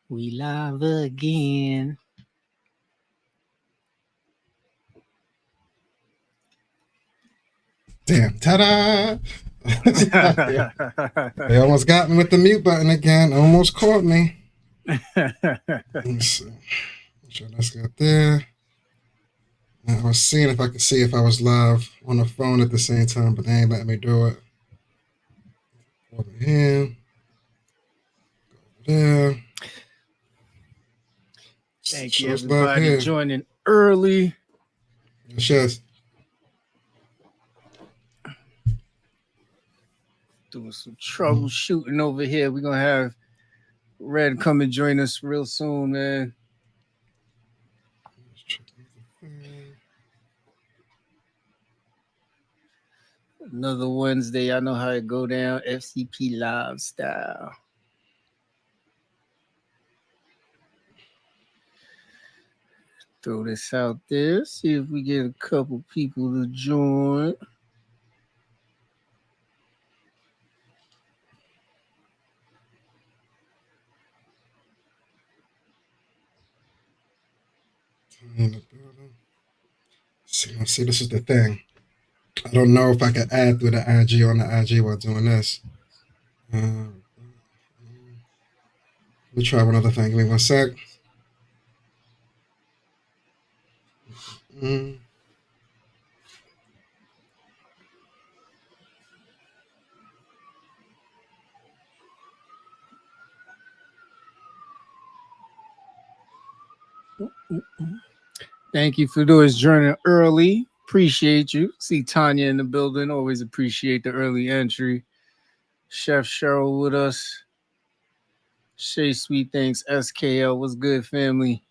We live again. Damn, ta-da! They almost got me with the mute button again. Almost caught me. Let's see. Sure, let's get there. I was seeing if I could see if I was live on the phone at the same time, but they ain't letting me do it. Over here. Go over there. Thank you, everybody, joining early. Yes. Doing some troubleshooting over here. We're going to have Red come and join us real soon, man. Another Wednesday. I know how it go down. FCP live style. Throw this out there. See if we get a couple people to join. See, this is the thing. I don't know if I can add through the IG on the IG while doing this. Let me try one other thing. Give me 1 sec. Thank you for those joining early. Appreciate you. See Tanya in the building. Always appreciate the early entry. Chef Cheryl with us. Shay Sweet Thanks SKL. What's good, family?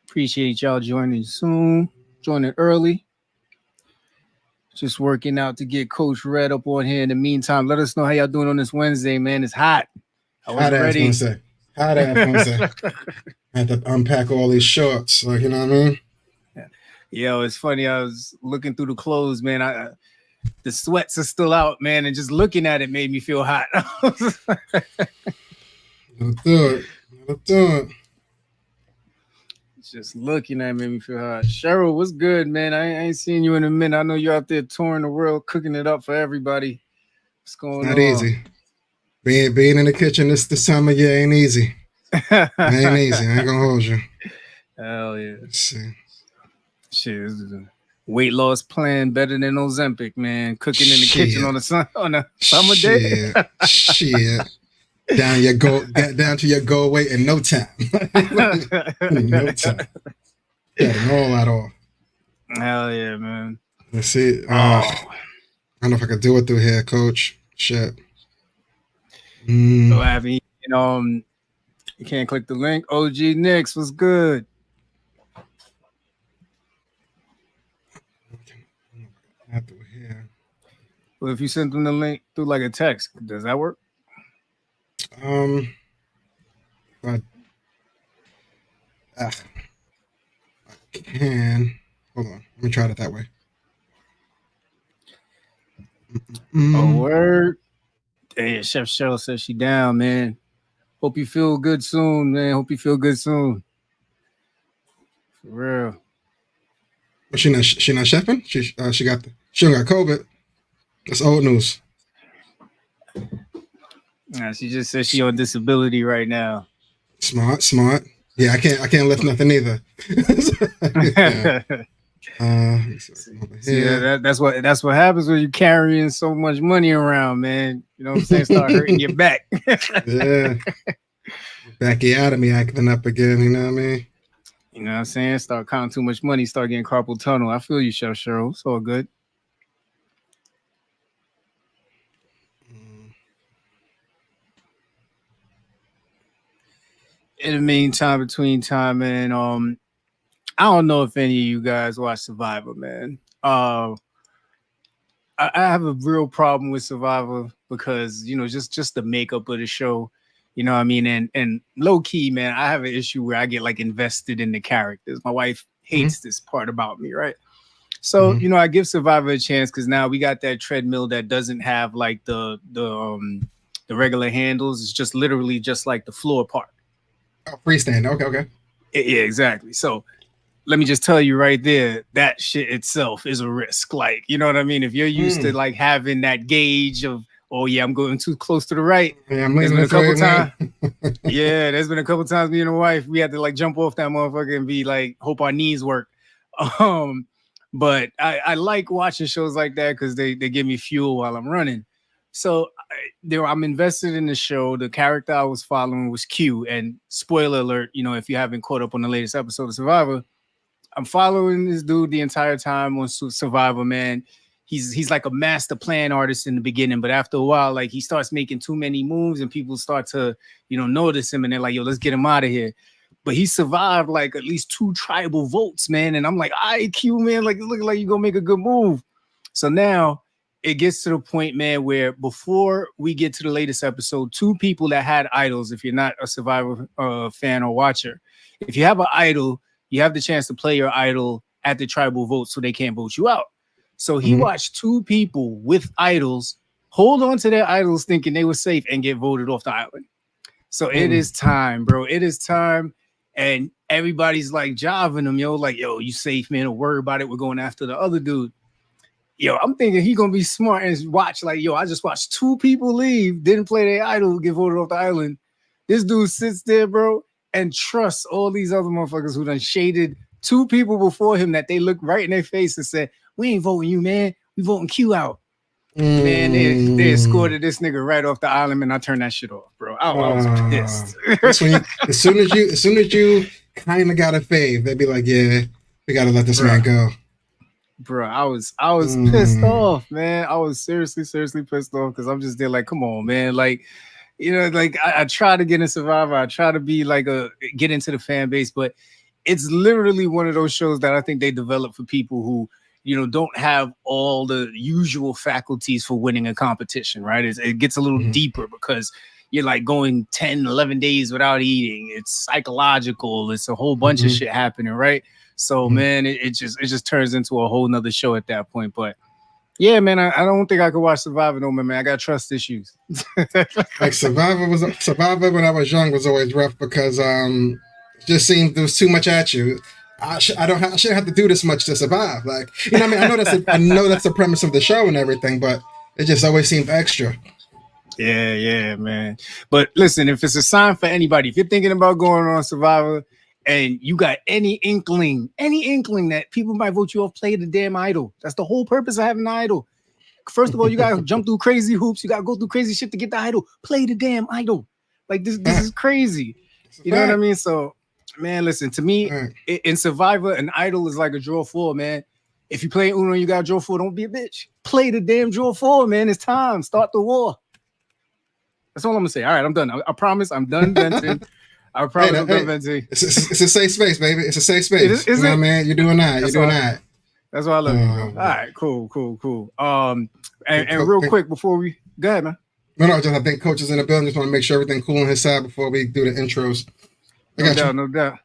Appreciate y'all joining soon. Joining early. Just working out to get Coach Red up on here. In the meantime, let us know how y'all doing on this Wednesday, man. It's hot. I was ready. Hot ass Wednesday. I had to unpack all these shorts. Like, you know what I mean? Yo, it's funny. I was looking through the clothes, man. The sweats are still out, man, and just looking at it made me feel hot. Let's do it. Just looking at it made me feel hot. Cheryl, what's good, man? I ain't seen you in a minute. I know you're out there touring the world, cooking it up for everybody. What's going on? Not easy. Being in the kitchen this time of year ain't easy. Ain't easy. I ain't gonna hold you. Hell yeah. Let's see. Shit, weight loss plan better than Ozempic, man. Cooking in the kitchen on a summer day. Shit. Down to your goal weight in no time. No time. Getting all that off. Hell yeah, man. Let's see. I don't know if I could do it through here, Coach. Shit. So having you can't click the link. OG Knicks, what's good? Well, if you send them the link through like a text, does that work? I can. Hold on. Let me try it that way. Oh, word. Hey, Chef Cheryl says she down, man. Hope you feel good soon, man. Hope you feel good soon. For real. But she not chefing? She don't got COVID. That's old news. Nah, she just says she on disability right now. Smart. Yeah, I can't lift nothing either. See, that's what happens when you carrying so much money around, man. You know what I'm saying? Start hurting your back. Yeah. Bacchiotomy acting up again, you know what I mean? You know what I'm saying? Start counting too much money, start getting carpal tunnel. I feel you, Chef Cheryl. It's all good. In the meantime, between time, man, I don't know if any of you guys watch Survivor, man. I have a real problem with Survivor because, just the makeup of the show, you know what I mean? And low key, man, I have an issue where I get like invested in the characters. My wife hates this part about me, right? So, I give Survivor a chance because now we got that treadmill that doesn't have like the regular handles. It's just literally just like the floor part. Oh, freestanding. Okay. Yeah, exactly. So let me just tell you right there, that shit itself is a risk. Like, you know what I mean? If you're used to like having that gauge of, oh yeah, I'm going too close to the right. Yeah, I'm There's leaning been a this way, couple man. times. Yeah, there's been a couple times me and the wife, we had to like jump off that motherfucker and be like, hope our knees work. Um, but I like watching shows like that because they give me fuel while I'm running. So I'm invested in the show. The character I was following was Q. And spoiler alert, you know, if you haven't caught up on the latest episode of Survivor, I'm following this dude the entire time on Survivor, man. He's like a master plan artist in the beginning, but after a while, like he starts making too many moves and people start to, you know, notice him and they're like, yo, let's get him out of here. But he survived like at least 2 tribal votes, man. And I'm like, IQ, man, like it looks like you're gonna make a good move. So now it gets to the point, man, where before we get to the latest episode, 2 people that had idols, if you're not a Survivor fan or watcher, if you have an idol, you have the chance to play your idol at the tribal vote so they can't vote you out. So he watched 2 people with idols hold on to their idols thinking they were safe and get voted off the island. So it is time, bro. It is time. And everybody's like jiving him, yo, like, yo, you safe, man. Don't worry about it. We're going after the other dude. Yo, I'm thinking he gonna be smart and watch, like, yo, I just watched 2 people leave, didn't play their idol, get voted off the island. This dude sits there, bro, and trusts all these other motherfuckers who done shaded 2 people before him that they looked right in their face and said, we ain't voting you, man. We voting Q out. Man, they escorted this nigga right off the island, and I turned that shit off, bro. I was pissed. That's when as soon as you kind of got a fave, they'd be like, yeah, we gotta let this man go. Bro, I was pissed off, man. I was seriously pissed off because I'm just there like, come on, man. Like, you know, like I try to get in Survivor. I try to be like get into the fan base, but it's literally one of those shows that I think they develop for people who, you know, don't have all the usual faculties for winning a competition, right? It gets a little deeper because you're like going 10, 11 days without eating. It's psychological. It's a whole bunch of shit happening, right? So, man, it just turns into a whole nother show at that point. But yeah, man, I don't think I could watch Survivor no more, man. I got trust issues. Like Survivor when I was young was always rough because it just seemed there was too much at you. I shouldn't have to do this much to survive. Like, you know what I mean? I know that's the premise of the show and everything, but it just always seemed extra. Yeah, man. But listen, if it's a sign for anybody, if you're thinking about going on Survivor and you got any inkling that people might vote you off, play the damn idol. That's the whole purpose of having an idol. First of all, you gotta jump through crazy hoops. You gotta go through crazy shit to get the idol. Play the damn idol. Like this is crazy. You know what I mean? So, man, listen, to me, in Survivor, an idol is like a draw 4, man. If you play Uno and you got a draw 4, don't be a bitch. Play the damn draw 4, man. It's time. Start the war. That's all I'm gonna say. All right, I'm done. I promise I'm done venting. I promise I'm done venting. It's a safe space, baby. It's a safe space. Is it? Man, you're doing that. You're doing that. That's why I love you, bro. All right, cool. And real quick before we go ahead, man. No, I think Coach is in the building. Just want to make sure everything cool on his side before we do the intros. No doubt.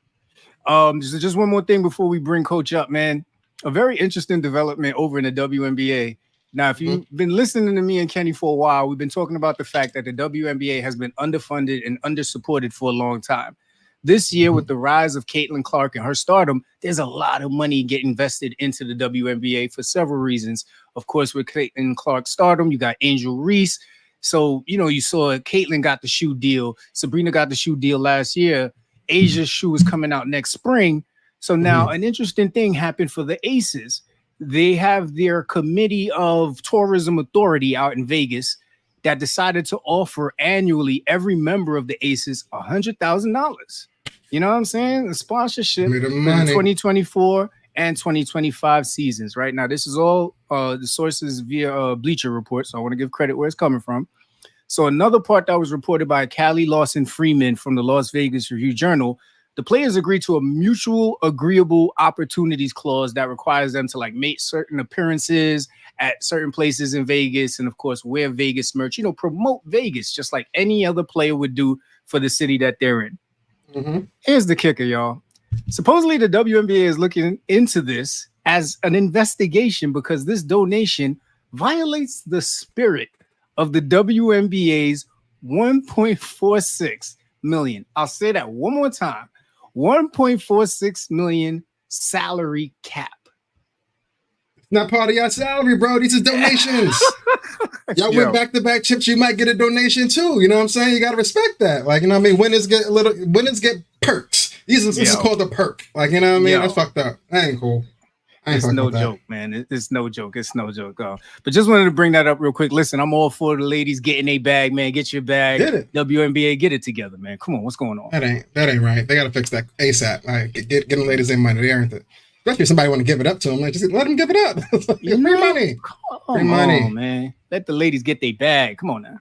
Just one more thing before we bring Coach up, man. A very interesting development over in the WNBA. Now, if you've been listening to me and Kenny for a while, we've been talking about the fact that the WNBA has been underfunded and undersupported for a long time. This year, with the rise of Caitlin Clark and her stardom, there's a lot of money getting invested into the WNBA for several reasons. Of course, with Caitlin Clark's stardom, you got Angel Reese. So, you know, you saw Caitlin got the shoe deal. Sabrina got the shoe deal last year. Asia's shoe is coming out next spring. So now an interesting thing happened for the Aces. They have their committee of tourism authority out in Vegas that decided to offer annually every member of the Aces $100,000. You know what I'm saying? The sponsorship for the 2024 and 2025 seasons. Right now, this is all the sources via Bleacher Report. So I want to give credit where it's coming from. So another part that was reported by Callie Lawson Freeman from the Las Vegas Review-Journal, the players agreed to a mutual agreeable opportunities clause that requires them to like make certain appearances at certain places in Vegas and, of course, wear Vegas merch, you know, promote Vegas just like any other player would do for the city that they're in. Here's the kicker, y'all. Supposedly, the WNBA is looking into this as an investigation because this donation violates the spirit of the WNBA's $1.46 million. I'll say that one more time. 1.46 million salary cap. Not part of your salary, bro. These are donations. Y'all went back-to-back chips. You might get a donation too. You know what I'm saying? You gotta respect that. Like, you know what I mean? Winners get perks. This is called a perk. Like, you know what I mean? That's fucked up. That ain't cool. It's no joke, man. It's no joke. It's no joke. But just wanted to bring that up real quick. Listen, I'm all for the ladies getting a bag, man. Get your bag. Get it. WNBA, get it together, man. Come on, what's going on? That ain't right. They gotta fix that ASAP. Like, get the ladies their money. They earned it. Especially if somebody want to give it up to them, like, just let them give it up. Free money. Free money, man. Let the ladies get their bag. Come on now.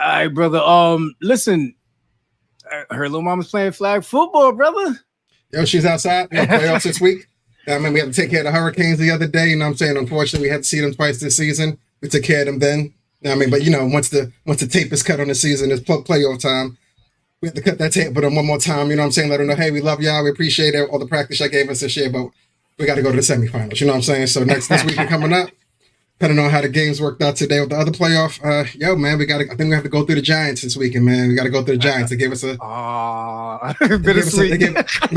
All right, brother. Listen, her little mama's playing flag football, brother. Yo, she's outside. Playoffs this week. I mean, we had to take care of the Hurricanes the other day. You know what I'm saying? Unfortunately, we had to see them twice this season. We took care of them then. You know what I mean? But, you know, once the tape is cut on the season, it's playoff time. We have to cut that tape with them one more time. You know what I'm saying? Let them know, hey, we love y'all. We appreciate all the practice y'all gave us this year, but we got to go to the semifinals. You know what I'm saying? So this weekend coming up, depending on how the games worked out today with the other playoff, man, I think we have to go through the Giants this weekend, man. We got to go through the Giants. They gave us they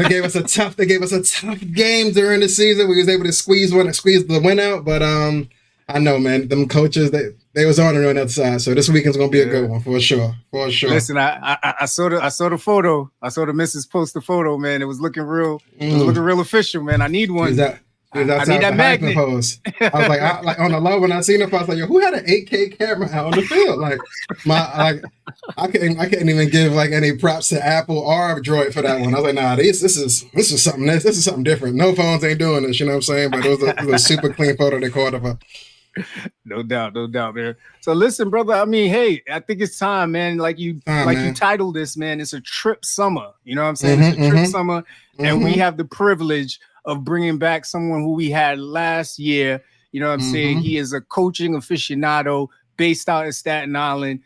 gave us a tough game during the season. We was able to squeeze the win out, but I know, man, them coaches, they was on the other side. So this weekend's gonna be a good one for sure. Listen, I saw the photo. I saw the missus post the photo, man. It was looking real. It was looking real official, man. I need one. I need that magnet. Pose. I was like on the low when I seen it, I was like, yo, who had an 8K camera out on the field? I couldn't even give like any props to Apple or Droid for that one. I was like, nah, this is something different. No phones ain't doing this, you know what I'm saying? But it was a super clean photo they caught of her. No doubt, man. So listen, brother. I mean, hey, I think it's time, man. You titled this, man. It's a Tripp summer. You know what I'm saying? It's a Tripp summer, and we have the privilege of bringing back someone who we had last year. You know what I'm saying? He is a coaching aficionado based out in Staten Island.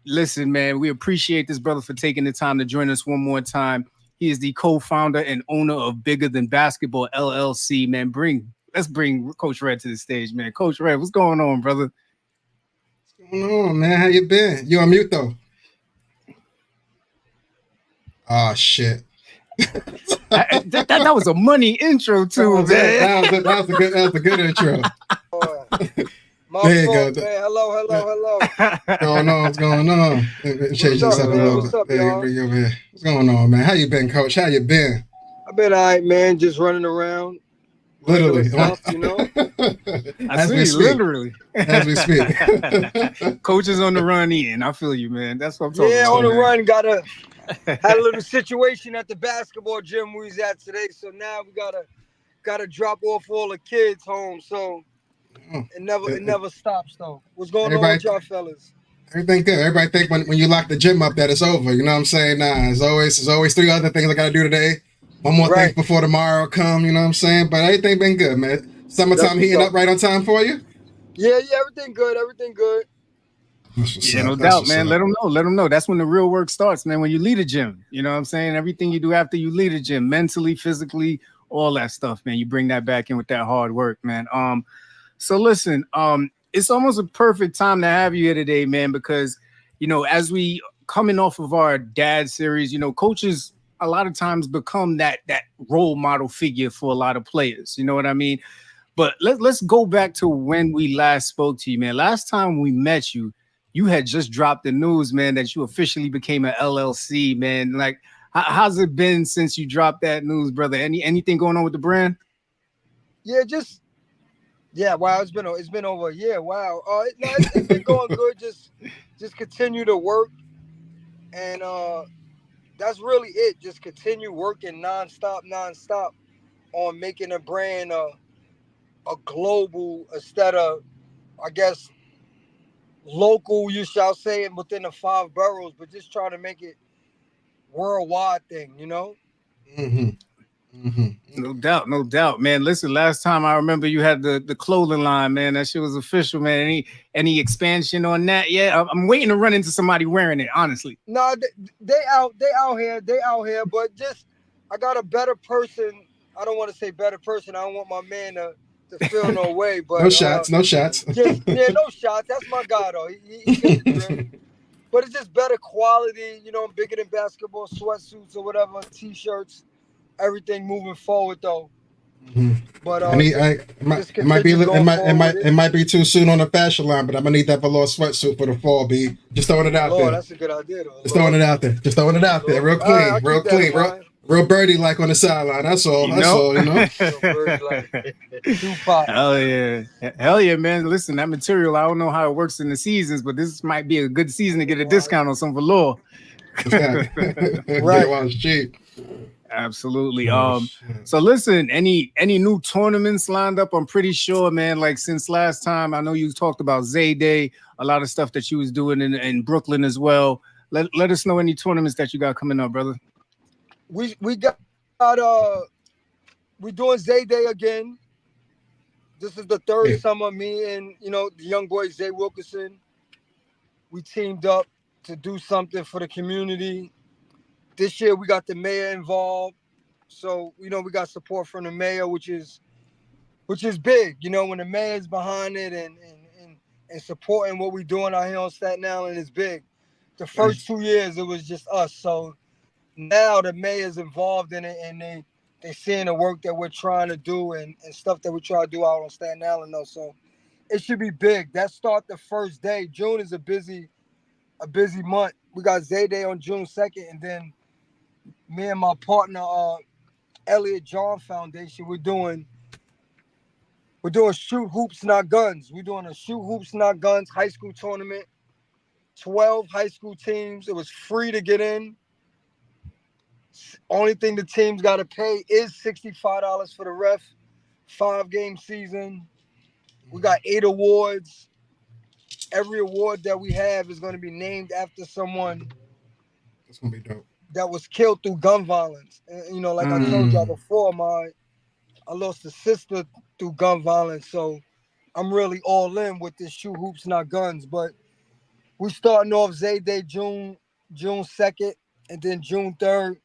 Listen, man, we appreciate this brother for taking the time to join us one more time. He is the co-founder and owner of Bigger Than Basketball LLC, man. Let's bring Coach Red to the stage, man. Coach Red, what's going on, brother? What's going on, man? How you been? You on mute, though. Oh, shit. that was a money intro, too, man. That was a good intro. There you go. Man. Hello. What's going on? Change this up a little bit. Bring you over here. What's going on, man? How you been, Coach? How you been? I've been all right, man. Just running around. Literally. Stuff, you know? As we speak. Coach is on the run in. I feel you, man. That's what I'm talking about. Yeah, on the run. Had a little situation at the basketball gym we was at today. So now we gotta drop off all the kids home. So it never stops though. What's going on with y'all fellas? Everything good. Everybody think when you lock the gym up that it's over. You know what I'm saying? Nah, there's always 3 other things I gotta do today. One more thing before tomorrow come, you know what I'm saying? But everything been good, man. Summertime heating up right on time for you? Yeah, everything good. Yeah, no doubt, man. Let them know. That's when the real work starts, man. When you lead a gym, you know what I'm saying? Everything you do after you lead a gym, mentally, physically, all that stuff, man. You bring that back in with that hard work, man. So listen, it's almost a perfect time to have you here today, man, because, you know, as we coming off of our dad series, you know, coaches a lot of times become that role model figure for a lot of players. You know what I mean? But let's go back to when we last spoke to you, man. Last time we met you, you had just dropped the news, man, that you officially became an LLC, man. Like, how's it been since you dropped that news, brother? Anything going on with the brand? Wow, it's been over a year. Wow. It's been going good. Just continue to work, and that's really it. Just continue working nonstop on making a brand a global instead of, I guess, local, you shall say, it within the 5 boroughs, but just trying to make it worldwide thing, you know? No doubt, man. Listen, last time I remember you had the clothing line, man. That shit was official, man. Any expansion on that yet? I'm waiting to run into somebody wearing it, honestly. No, they out here, but just, I got a better person. I don't want to say better person. I don't want my man to feel no way, but no shots. no shots. That's my guy though. He gets the drip. but it's just better quality. You know, bigger than basketball sweatsuits or whatever, t-shirts, everything moving forward though. Mm-hmm. But It might be it might be too soon on the fashion line, but I'm gonna need that velour sweatsuit for the fall. B, just throwing it out there. That's a good idea though. Just throwing it out there. Just throwing it out there. Real clean, real birdie like on the sideline. That's all. That's all. You know. Hell yeah, man. Listen, that material, I don't know how it works in the seasons, but this might be a good season to get a discount on some velour. Right. While it's cheap. Absolutely. So listen, any new tournaments lined up? I'm pretty sure, man, like since last time, I know you talked about Zayday, a lot of stuff that you was doing in Brooklyn as well. Let us know any tournaments that you got coming up, brother. We got we're doing Zayday again. This is the third summer. Me and the young boy Zay Wilkerson, we teamed up to do something for the community. This year we got the mayor involved, so we got support from the mayor, which is big. When the mayor's behind it and supporting what we're doing out here on Staten Island is big. The first 2 years it was just us, so now the mayor's involved in it and they seeing the work that we're trying to do and stuff that we try to do out on Staten Island though. So it should be big. That start the first day. June is a busy month. We got Zayday on June 2nd, and then me and my partner, Elliot John Foundation, we're doing Shoot Hoops Not Guns. We're doing a Shoot Hoops Not Guns high school tournament. 12 high school teams. It was free to get in. Only thing the teams got to pay is $65 for the ref. 5-game season. We got 8 awards. Every award that we have is going to be named after someone. That's going to be dope. That was killed through gun violence. And, like I told y'all before, I lost a sister through gun violence. So I'm really all in with this Shoot Hoops Not Guns. But we starting off Zayday June 2nd, and then June 3rd,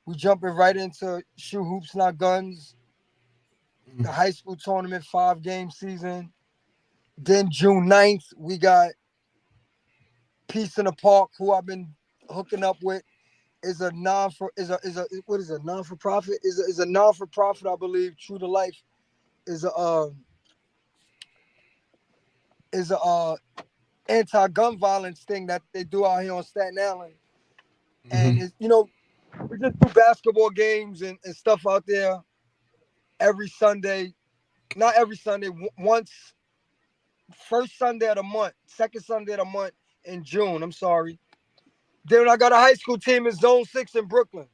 we jumping right into Shoot Hoops Not Guns, the high school tournament 5-game season. Then June 9th, we got Peace in the Park, who I've been hooking up with. Is a non-for-profit, I believe. True to Life is a anti-gun violence thing that they do out here on Staten Island. And it's, we just do basketball games and stuff out there every Sunday. Not every Sunday, first Sunday of the month, second Sunday of the month in June. I'm sorry. Then I got a high school team in Zone 6 in Brooklyn.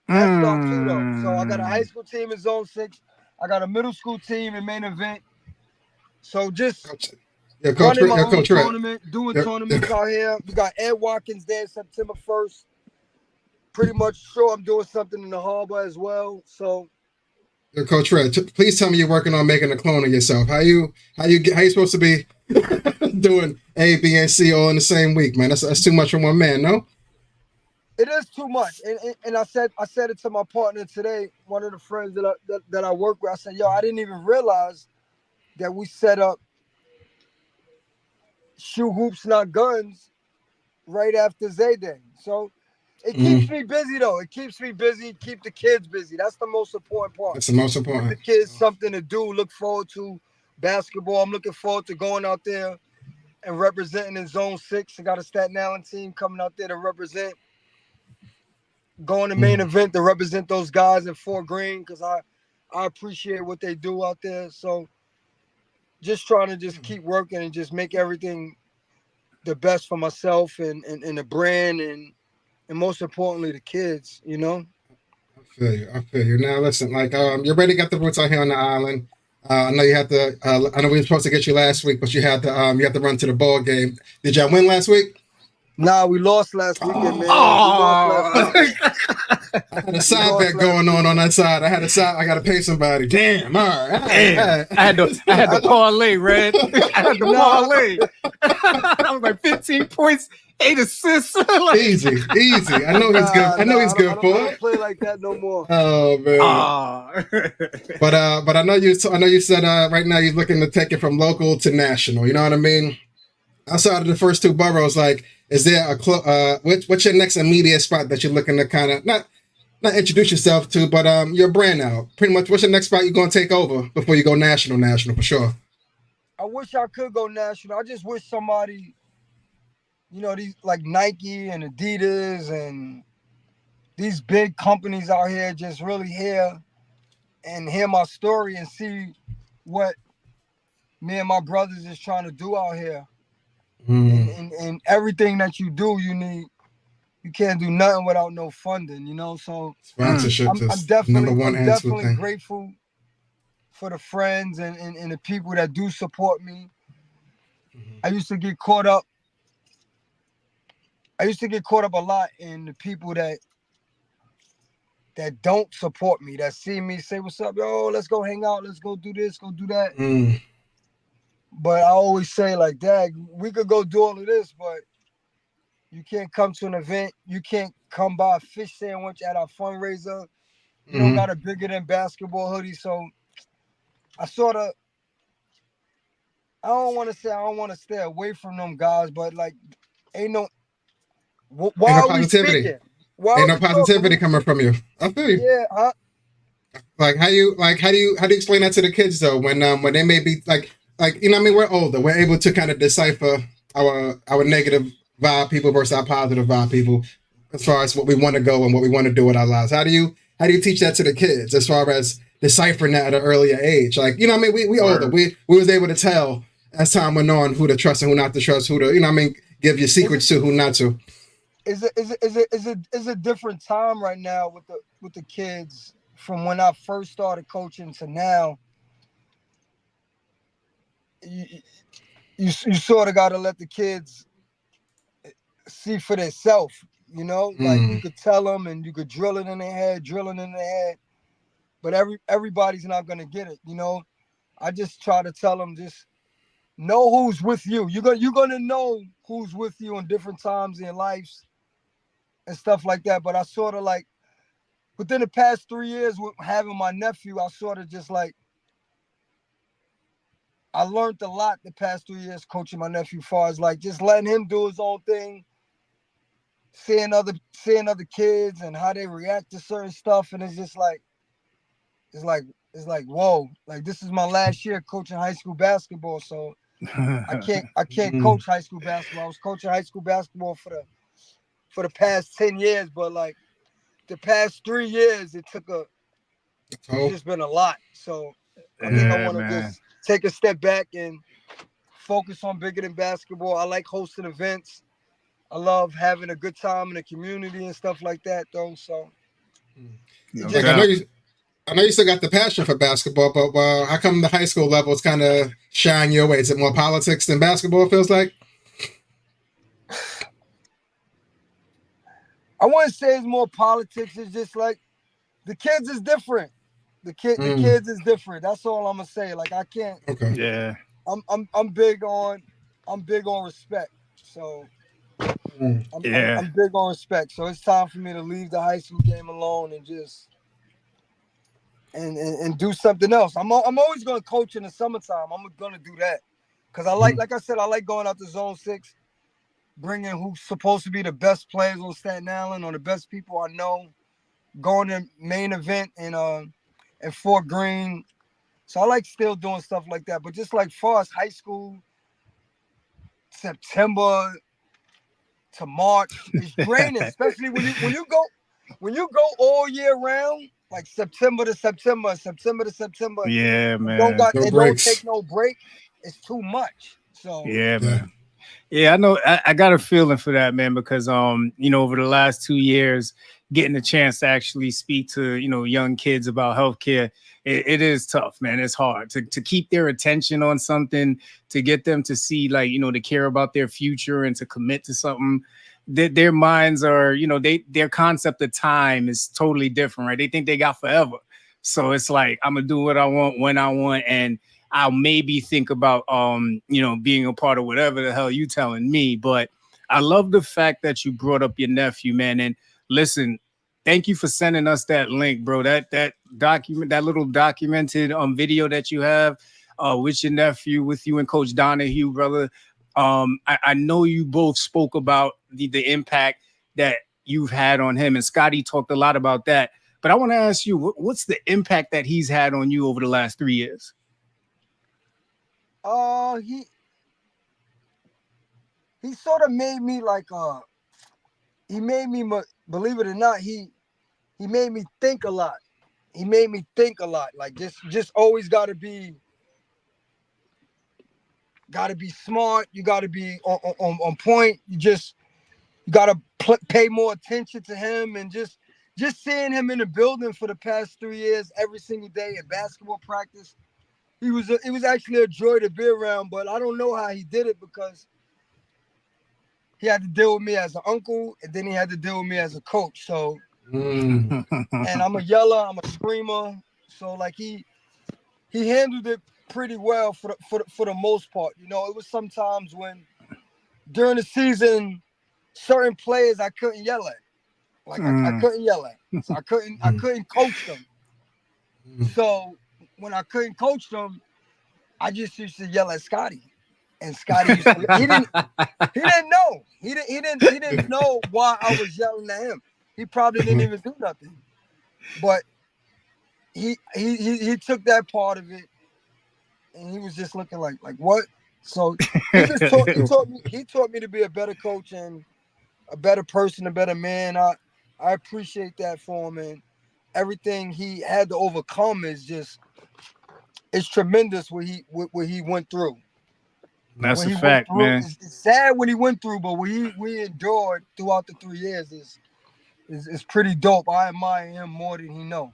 That's stuff too, though. So I got a high school team in Zone 6. I got a middle school team in Main Event. So just running my own tournament, doing tournaments out here. We got Ed Watkins there September 1st. Pretty much sure I'm doing something in the harbor as well. So, Coach Red, please tell me you're working on making a clone of yourself. How you supposed to be doing A, B, and C all in the same week, man? That's too much for one man, no? It is too much, and I said it to my partner today. One of the friends that I work with, I said, "Yo, I didn't even realize that we set up Shoot Hoops Not Guns right after Zayday." So it keeps me busy, though. It keeps me busy. Keep the kids busy. That's the most important part. That's the most important. Give the kids something to do. Look forward to basketball. I'm looking forward to going out there and representing in Zone 6. I got a Staten Island team coming out there to represent. Going to Main Event to represent those guys in Fort Greene because I appreciate what they do out there. So just trying to just keep working and just make everything the best for myself and the brand and most importantly the kids, I feel you. Now listen, like you already got the roots out here on the island. I know you had to. I know we were supposed to get you last week, but you had to run to the ball game. Did y'all win last week? Nah, we lost last weekend, man. I had a side bet going on that side. I got to pay somebody. Damn. All right. I had to parlay, Red. I had to parlay. I was like 15 points, 8 assists. Easy. I know he's good. I know he's good for it. I don't play like that no more. Oh man. But I know you said right now you're looking to take it from local to national. You know what I mean? Outside of the first 2 boroughs, like Is there what's your next immediate spot that you're looking to kind of not introduce yourself to, but your brand now? Pretty much, what's your next spot you're gonna take over before you go national for sure? I wish I could go national. I just wish somebody, these like Nike and Adidas and these big companies out here just really hear my story and see what me and my brothers is trying to do out here. And everything that you do, you can't do nothing without no funding, So sponsorship I'm definitely grateful for the friends and the people that do support me. I used to get caught up a lot in the people that don't support me, that see me, say, what's up, yo, let's go hang out, let's go do this, go do that. But I always say, like, Dad, we could go do all of this, but you can't come to an event. You can't come buy a fish sandwich at our fundraiser. You don't got a bigger than basketball hoodie. So I don't want to stay away from them guys, but like, why are we speaking? Ain't no positivity coming from you. I feel you. Yeah. Huh? Like how do you explain that to the kids though when they may be like we're older, we're able to kind of decipher our negative vibe people versus our positive vibe people as far as what we want to go and what we want to do with our lives. How do you teach that to the kids as far as deciphering that at an earlier age? Like, we older, we was able to tell as time went on who to trust and who not to trust, who to give your secrets to, who not to. Is a different time right now with the kids from when I first started coaching to now. You sort of got to let the kids see for themselves, like you could tell them and you could drill it in their head, but everybody's not going to get it. I just try to tell them, just know who's with you. You're going to know who's with you in different times in your lives and stuff like that. But I sort of like, within the past 3 years with having my nephew, I sort of just like, I learned a lot the past 3 years coaching my nephew, as far as like just letting him do his own thing, seeing other kids and how they react to certain stuff, and it's just like, whoa, like this is my last year coaching high school basketball, so I can't coach high school basketball. I was coaching high school basketball for the past 10 years, but like the past 3 years, it's just been a lot. So I think I want to just take a step back and focus on bigger than basketball. I like hosting events. I love having a good time in the community and stuff like that, though. So, I know you still got the passion for basketball, but how come the high school level is kind of shying your way? Is it more politics than basketball? Feels like. I wouldn't say it's more politics. It's just like the kids is different. The kids is different. That's all I'm gonna say. Like I can't. Okay. Yeah. I'm big on respect. So I'm big on respect. So it's time for me to leave the high school game alone and just and do something else. I'm always gonna coach in the summertime. I'm gonna do that because I like I said, I like going out to Zone 6, bringing who's supposed to be the best players on Staten Island or the best people I know, going to main event in Fort Greene. So I like still doing stuff like that. But just like far as high school, September to March, it's draining, especially when you go all year round, like September to September. Yeah, man. Don't take no break. It's too much. So yeah, man. Yeah, I know. I got a feeling for that, man, because over the last 2 years, getting a chance to actually speak to young kids about healthcare, it is tough, man. It's hard to keep their attention on something, to get them to see, like, to care about their future and to commit to something. Their minds are, their concept of time is totally different, right? They think they got forever, so it's like, I'm gonna do what I want when I want, and I'll maybe think about, being a part of whatever the hell you telling me. But I love the fact that you brought up your nephew, man. And listen, thank you for sending us that link, bro. That little documented video that you have with your nephew, with you and Coach Donahue, brother. I know you both spoke about the impact that you've had on him, and Scotty talked a lot about that. But I want to ask you, what's the impact that he's had on you over the last 3 years? He sort of made me like he made me, believe it or not, he made me think a lot. He made me think a lot. Like just always gotta be smart. You gotta be on point. You gotta pay more attention to him, and just seeing him in the building for the past 3 years, every single day at basketball practice. It was actually a joy to be around, but I don't know how he did it, because he had to deal with me as an uncle, and then he had to deal with me as a coach. So, and I'm a yeller, I'm a screamer. So like he handled it pretty well for the most part. You know, it was sometimes when during the season, certain players I couldn't yell at. Like I couldn't yell at. So I couldn't coach them. So when I couldn't coach them, I just used to yell at Scotty. And Scotty used to, he didn't know. He didn't know why I was yelling at him. He probably didn't even do nothing. But he took that part of it, and he was just looking like what? So he taught me to be a better coach and a better person, a better man. I appreciate that for him, and everything he had to overcome it's tremendous what he went through. That's a fact, man. It's sad when he went through, but what we endured throughout the 3 years is pretty dope. I admire him more than he know.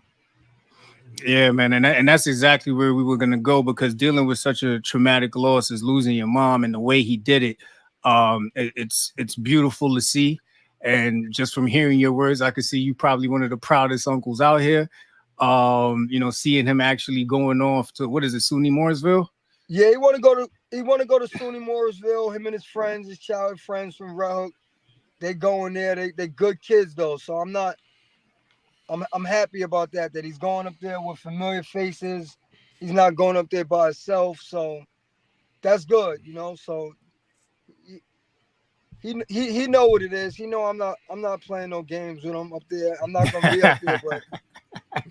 Yeah, man, and that's exactly where we were gonna go, because dealing with such a traumatic loss as losing your mom and the way he did it, it's beautiful to see. And just from hearing your words, I could see you probably one of the proudest uncles out here. You know, seeing him actually going off to, what is it, SUNY Mooresville? Yeah, he want to go to SUNY Mooresville. Him and his friends, his childhood friends from Red Hook, they going there. They good kids though, so I'm happy about that he's going up there with familiar faces. He's not going up there by himself, so that's good, you know. So he know what it is. He know I'm not playing no games with him up there. I'm not gonna be up there, but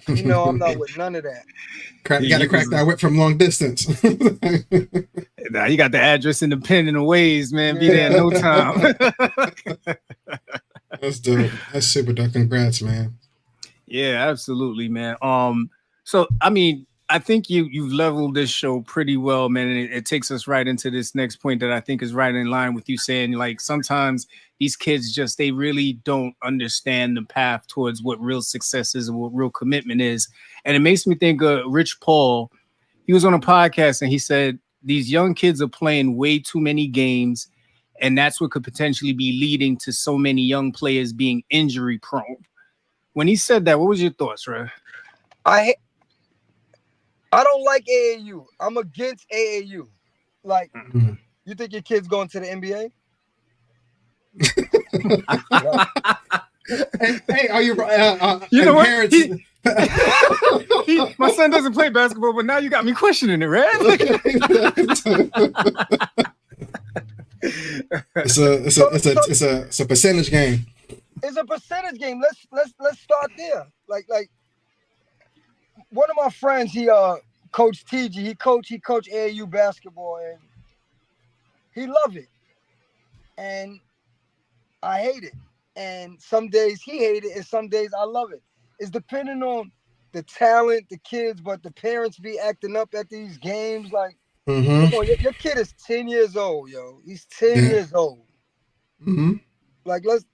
you know I'm not with none of that. Gotta crack that whip from long distance. Nah, you got the address in the pen and the ways, man. Be there in no time. That's dope. That's super dope. Congrats, man. Yeah, absolutely, man. So I mean, I think you've leveled this show pretty well, man. And it takes us right into this next point that I think is right in line with you saying, like, sometimes these kids they really don't understand the path towards what real success is and what real commitment is. And it makes me think of Rich Paul. He was on a podcast and he said, these young kids are playing way too many games, and that's what could potentially be leading to so many young players being injury prone. When he said that, what was your thoughts, Ray? I don't like AAU. I'm against AAU. Like, you think your kid's going to the NBA? Hey, are you you know what? Parents... My son doesn't play basketball, but now you got me questioning it, right? It's a percentage game. It's a percentage game. Let's start there. Like one of my friends, he coached TG. He coached AAU basketball, and he loved it. And I hate it. And some days he hates it, and some days I love it. It's depending on the talent, the kids, but the parents be acting up at these games. Like, come on, your kid is 10 years old, yo. He's 10 years old. Like, what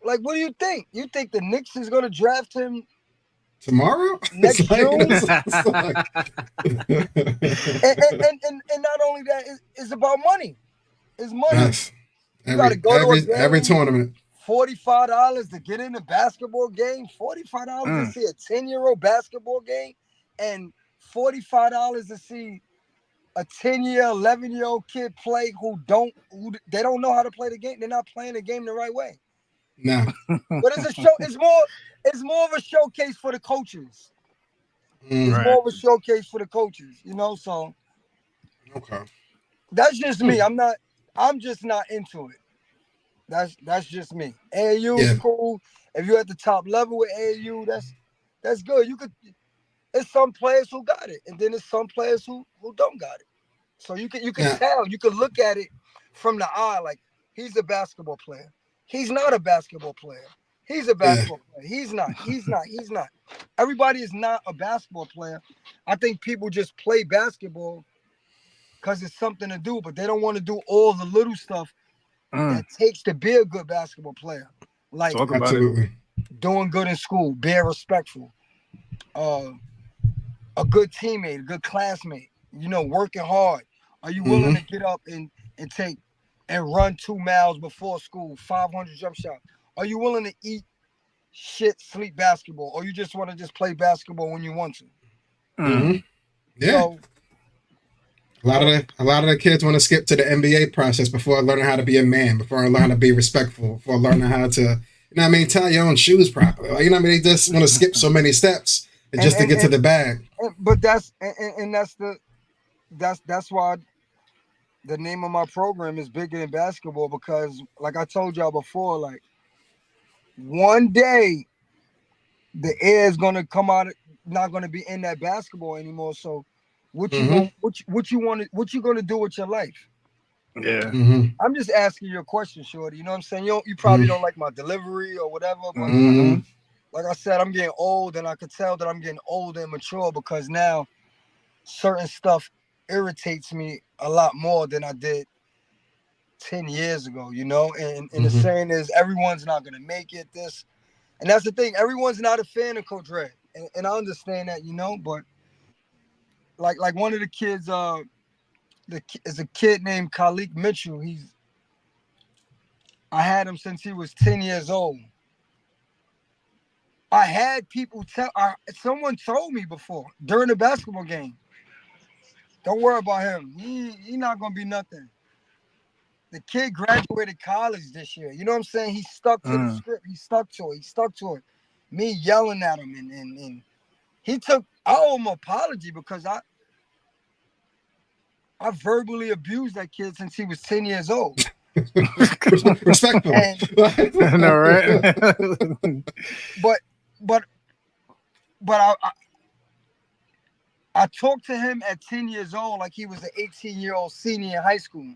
do you think? You think the Knicks is going to draft him tomorrow? Next June? And not only that, it's about money. It's money. Yes. You got to go to a game, every tournament. $45 to get in a basketball game, $45 to see a 10-year-old basketball game, and $45 to see a 10-year, 11-year-old kid play who they don't know how to play the game. They're not playing the game the right way. No. But it's a show. It's more of a showcase for the coaches. It's more of a showcase for the coaches, you know. So, okay. That's just me. I'm just not into it. That's just me. AAU is cool. If you're at the top level with AAU, that's good. You could. It's some players who got it, and then there's some players who don't got it. So you can tell. You can look at it from the eye. Like, he's a basketball player. He's not a basketball player. He's a basketball player. He's not. He's not. He's not. Everybody is not a basketball player. I think people just play basketball because it's something to do, but they don't want to do all the little stuff that takes to be a good basketball player. Like, talk about it. Doing good in school, being respectful, a good teammate, a good classmate, working hard. Are you willing to get up and take and run 2 miles before school, 500 jump shots? Are you willing to eat shit, sleep basketball, or you just want to just play basketball when you want to? Yeah. So, a lot of the kids want to skip to the NBA process before learning how to be a man, before learning how to be respectful, before learning how to, tie your own shoes properly. Like, they just want to skip so many steps just to get to the bag. But that's why the name of my program is Bigger Than Basketball, because like I told y'all before, like, one day the air is gonna come out, not gonna be in that basketball anymore. So what you gonna do with your life? Yeah. I'm just asking you a question, Shorty. You know what I'm saying? You probably don't like my delivery or whatever, but like I said, I'm getting old, and I could tell that I'm getting old and mature because now certain stuff irritates me a lot more than I did 10 years ago, and the saying is, everyone's not going to make it this. And that's the thing. Everyone's not a fan of Coach Red. And I understand that, but like one of the kids, is a kid named Khalik Mitchell. I had him since he was 10 years old. I had people someone told me before during the basketball game, don't worry about him. He not going to be nothing. The kid graduated college this year. You know what I'm saying? He stuck to the script. He stuck to it. Me yelling at him, and I owe him an apology because I verbally abused that kid since he was 10 years old. Respectful. I know, right? but I talked to him at 10 years old like he was an 18-year-old senior in high school.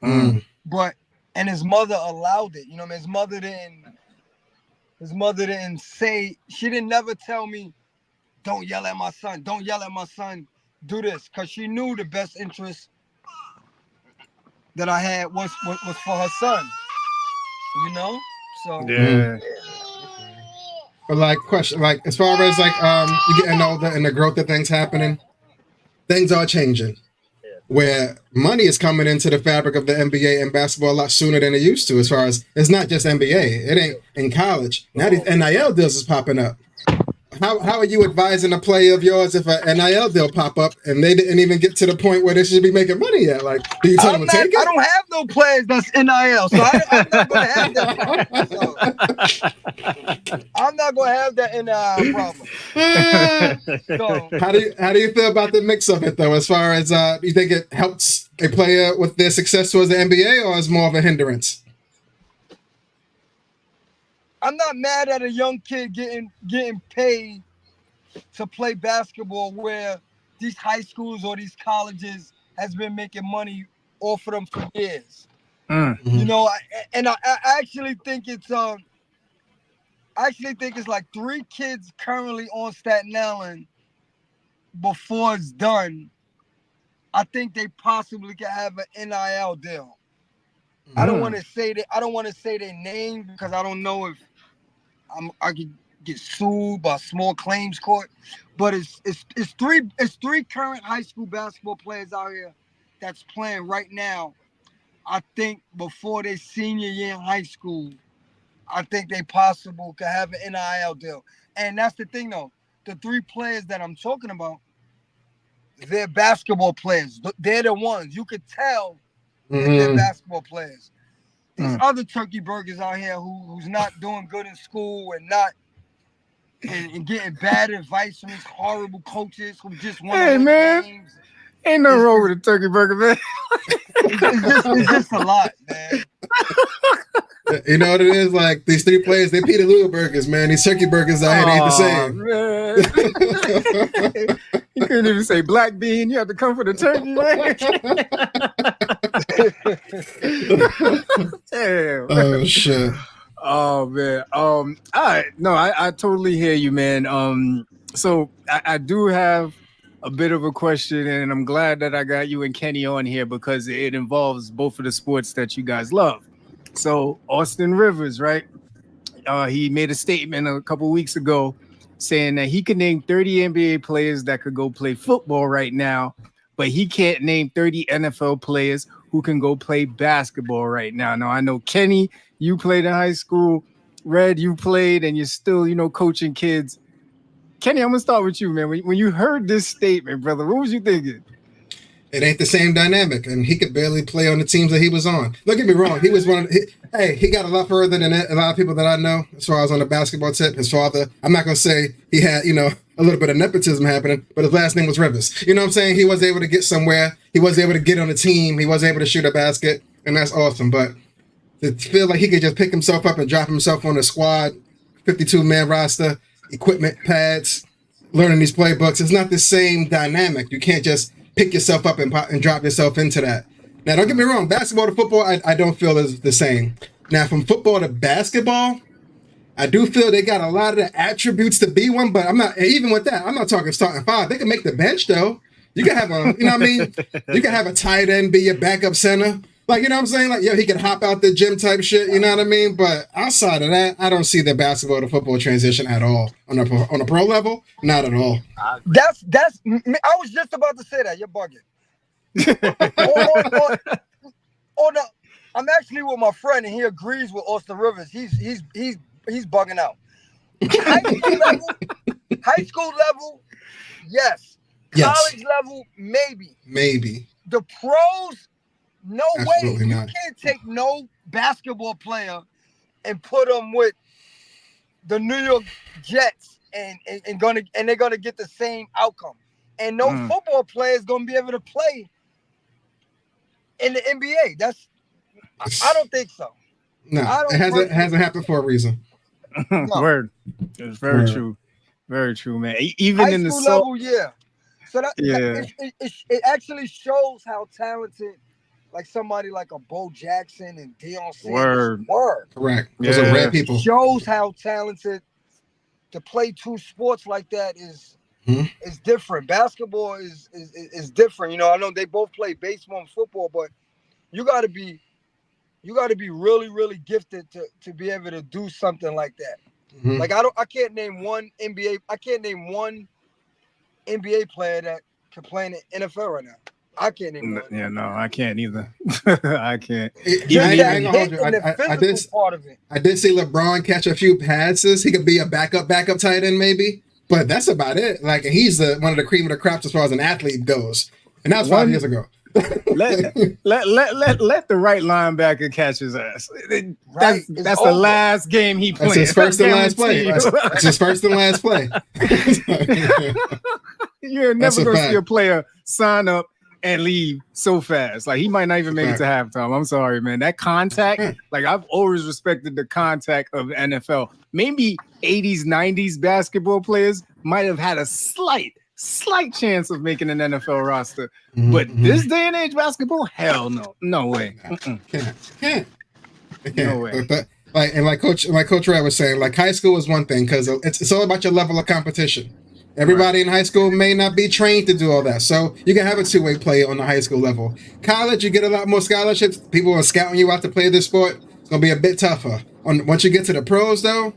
And his mother allowed it. His mother didn't say, she didn't never tell me, don't yell at my son. Don't yell at my son. Do this. Because she knew the best interest that I had was for her son. So yeah. But question, as far as you getting older and the growth of things happening, things are changing. Where money is coming into the fabric of the NBA and basketball a lot sooner than it used to. As far as it's not just NBA, it ain't in college. Now these NIL deals is popping up. How are you advising a player of yours if an NIL deal pop up and they didn't even get to the point where they should be making money yet? Like, do you tell them to take it? I don't have no players that's NIL, so I'm not going to have that problem. So, I'm not going to have that NIL problem. So, how do you feel about the mix of it though? As far as do you think it helps a player with their success towards the NBA, or is more of a hindrance? I'm not mad at a young kid getting paid to play basketball where these high schools or these colleges has been making money off of them for years. I actually think it's like 3 kids currently on Staten Island. Before it's done, I think they possibly could have an NIL deal. I don't want to say that. I don't want to say their name because I don't know if I could get sued by small claims court. But it's 3 current high school basketball players out here that's playing right now. I think before their senior year in high school, I think they possible could have an NIL deal. And that's the thing though. The 3 players that I'm talking about, they're basketball players. They're the ones. You could tell that they're basketball players. These other turkey burgers out here who's not doing good in school and not and getting bad advice from these horrible coaches who just want to win games. Ain't nothing wrong with a turkey burger, man. It's just a lot, man. You know what it is? Like these 3 players, they Peter Luger burgers, man. These turkey burgers out here ain't the same. Man. You couldn't even say black bean. You had to come for the turkey, man. Damn. Oh shit. Oh man. All right. No, I totally hear you, man. So I do have a bit of a question, and I'm glad that I got you and Kenny on here because it involves both of the sports that you guys love. So Austin Rivers, right? He made a statement a couple weeks ago saying that he could name 30 NBA players that could go play football right now, but he can't name 30 NFL players who can go play basketball right now. Now, I know, Kenny, you played in high school. Red, you played, and you're still, coaching kids. Kenny, I'm going to start with you, man. When you heard this statement, brother, what was you thinking? It ain't the same dynamic, and he could barely play on the teams that he was on. Don't get me wrong. He was he got a lot further than a lot of people that I know as far as on the basketball tip. His father, I'm not going to say he had, a little bit of nepotism happening, but his last name was Rivers. You know what I'm saying? He was able to get somewhere. He was able to get on a team. He was able to shoot a basket, and that's awesome. But to feel like he could just pick himself up and drop himself on a squad, 52-man roster, equipment, pads, learning these playbooks, it's not the same dynamic. You can't just pick yourself up and drop yourself into that. Now, don't get me wrong. Basketball to football, I don't feel is the same. Now, from football to basketball, I do feel they got a lot of the attributes to be one, but I'm not, even with that, I'm not talking starting 5. They can make the bench, though. You can have you can have a tight end be your backup center. Like, you know what I'm saying? Like, he can hop out the gym type shit, you know what I mean? But outside of that, I don't see the basketball to football transition at all. On a pro level, not at all. That's I was just about to say that. You're bugging. I'm actually with my friend, and he agrees with Austin Rivers. He's bugging out. High school level, yes. College level, maybe. The pros, no Absolutely way. Not. You can't take no basketball player and put them with the New York Jets and they're gonna get the same outcome. And no football player is gonna be able to play in the NBA. I don't think so. No, it hasn't happened for a reason. No. Word. It's very true. Very true, man. Even high in the level, yeah. So it actually shows how talented, like somebody like a Bo Jackson and Deion Sanders were. Correct. Those are rare people. Shows how talented to play 2 sports like that is different. Basketball is different. I know they both play baseball and football, but you got to be really, really gifted to be able to do something like that. Mm-hmm. Like I can't name one NBA player that can play in the NFL right now. I can't name one. Yeah, no, I can't either. I can't. I did see LeBron catch a few passes. He could be a backup tight end maybe, but that's about it. Like, he's one of the cream of the crops as far as an athlete goes, and that was 5 years ago. let the right linebacker catch his ass. That's the last game he played. That's his first and last play. That's his first and last play. You're never going to see a player sign up and leave so fast. Like, he might not even make it to halftime. I'm sorry, man. That contact, like, I've always respected the contact of the NFL. Maybe 80s, 90s basketball players might have had a slight chance of making an NFL roster. But this day and age basketball, hell no way. Can't. No way. Like Coach Ray was saying, like, high school is one thing because it's all about your level of competition. Everybody in high school may not be trained to do all that, so you can have a 2-way player on the high school level. College, you get a lot more scholarships. People are scouting you out to play this sport. It's gonna be a bit tougher. Once you get to the pros, though,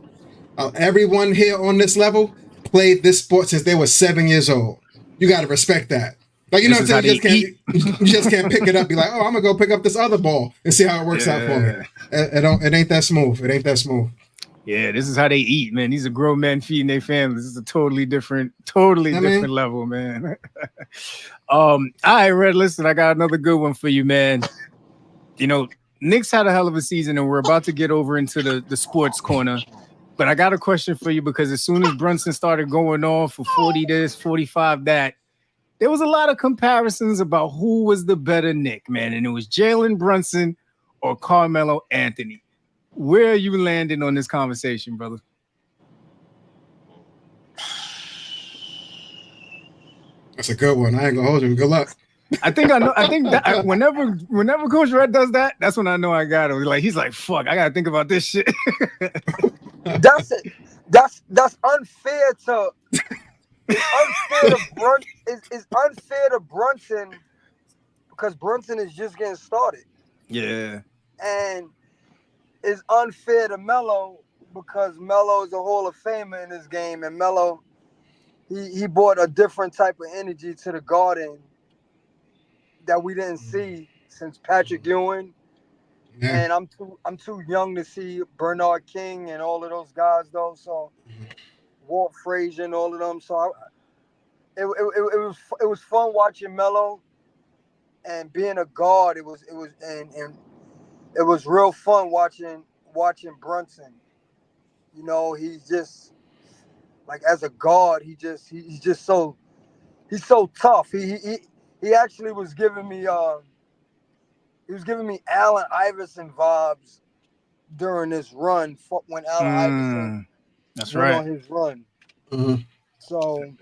everyone here on this level played this sport since they were 7 years old. You got to respect that. Like, you know what I'm saying? You just can't pick it up. Be like, oh, I'm gonna go pick up this other ball and see how it works out for me. It ain't that smooth. It ain't that smooth. Yeah, this is how they eat, man. These are grown men feeding their families. This is a totally different level, man. All right, Red, listen, I got another good one for you, man. Knicks had a hell of a season, and we're about to get over into the sports corner. But I got a question for you because as soon as Brunson started going on for 40 this, 45 that, there was a lot of comparisons about who was the better Nick, man, and it was Jalen Brunson or Carmelo Anthony. Where are you landing on this conversation, brother? That's a good one. I ain't gonna hold you. Good luck. I think I know. I think that whenever Coach Red does that, that's when I know I got him. Like he's like, "Fuck, I gotta think about this shit." That's it. That's unfair to. It's unfair to Brunson because Brunson is just getting started. Yeah. And it's unfair to Melo because Melo is a Hall of Famer in this game, and Melo he brought a different type of energy to the Garden that we didn't see since Patrick Ewing. Yeah. And I'm too young to see Bernard King and all of those guys though. So Walt Frazier and all of them. So it was fun watching Melo and being a guard. It was real fun watching Brunson. You know, he's just like as a guard, he's just so tough. He actually was giving me Allen Iverson vibes during this run when Allen Iverson That's went right. on his run. Mm-hmm. So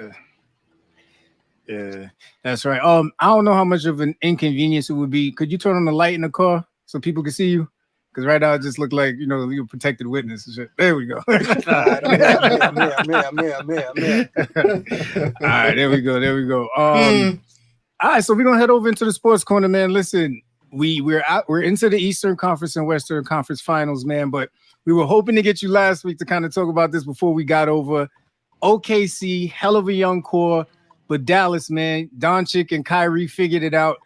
yeah, that's right. I don't know how much of an inconvenience it would be. Could you turn on the light in the car so people can see you? Because right now it just looked like you're a protected witness and shit. There we go. All right, there we go. All right, so we're gonna head over into the sports corner, man. Listen, we're into the Eastern Conference and Western Conference Finals, man. But we were hoping to get you last week to kind of talk about this before we got over. OKC, hell of a young core, but Dallas, man, Doncic and Kyrie figured it out.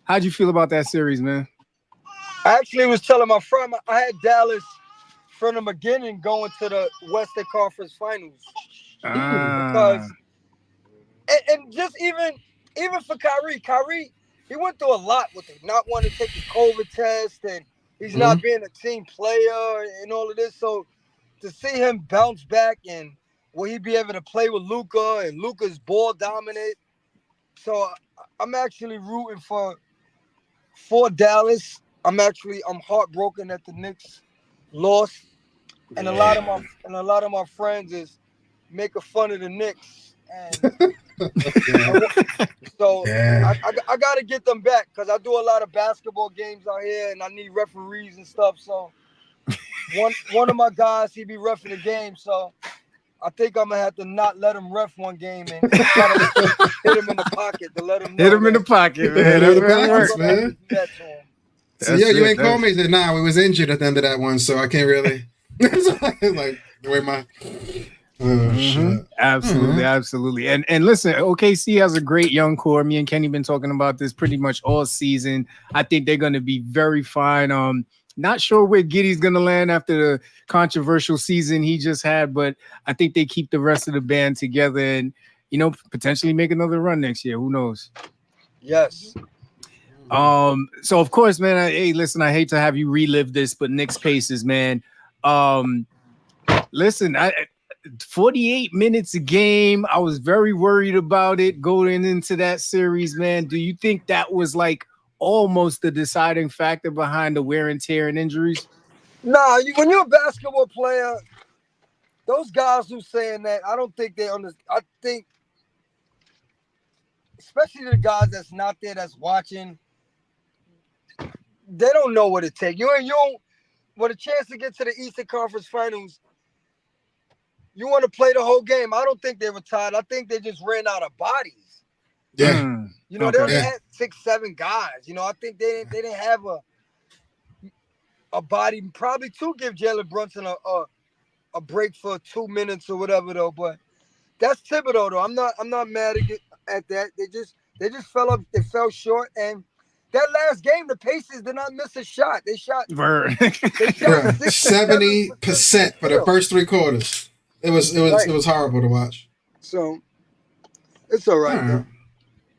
How'd you feel about that series, man? I actually was telling my friend I had Dallas from the beginning going to the Western Conference Finals because and just even for Kyrie he went through a lot with it, not wanting to take the COVID test and he's not being a team player and all of this. So to see him bounce back and will he be able to play with Luka and Luka's ball dominant? So I'm actually rooting for Dallas. I'm heartbroken that the Knicks lost, and a lot of my friends is making fun of the Knicks, and so I got to get them back because I do a lot of basketball games out here, and I need referees and stuff. So one of my guys, he be reffing the game, so I think I'm gonna have to not let him ref one game and try to hit him in the pocket to let him know. Hit him in the pocket, man. Man. So you ain't called me. Said, nah, we was injured at the end of that one, so I can't really. Like the way my. Shit. Absolutely. And listen, OKC has a great young core. Me and Kenny been talking about this pretty much all season. I think they're going to be very fine. Not sure where Giddey's going to land after the controversial season he just had, but I think they keep the rest of the band together and, potentially make another run next year. Who knows? Yes. So of course, man, listen, I hate to have you relive this, but Knicks Pacers, man. Listen, 48 minutes a game. I was very worried about it going into that series, man. Do you think that was like almost the deciding factor behind the wear and tear and injuries? Nah, when you're a basketball player, those guys who saying that, I don't think they understand. I think, especially the guys that's not there, that's watching, they don't know what it takes. You don't. With a chance to get to the Eastern Conference Finals, you want to play the whole game. I don't think they were tired. I think they just ran out of bodies. Yeah. They only had 6-7 guys. I think they didn't have a body probably to give Jalen Brunson a break for 2 minutes or whatever though. But that's Thibodeau though. I'm not mad at that. They just fell up. They fell short. And that last game, the Pacers did not miss a shot. They shot 70% for the first 3 quarters. It was horrible to watch. So it's all right though.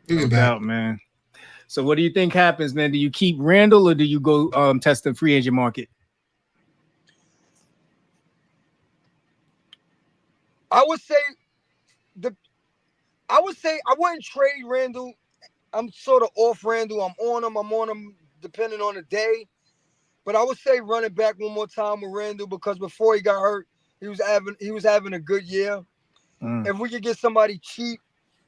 No doubt, man. So what do you think happens, man? Do you keep Randall or do you go test the free agent market? I would say I would say I wouldn't trade Randall. I'm sort of off Randall. I'm on him. I'm on him depending on the day. But I would say run it back one more time with Randall because before he got hurt, he was having a good year. If we could get somebody cheap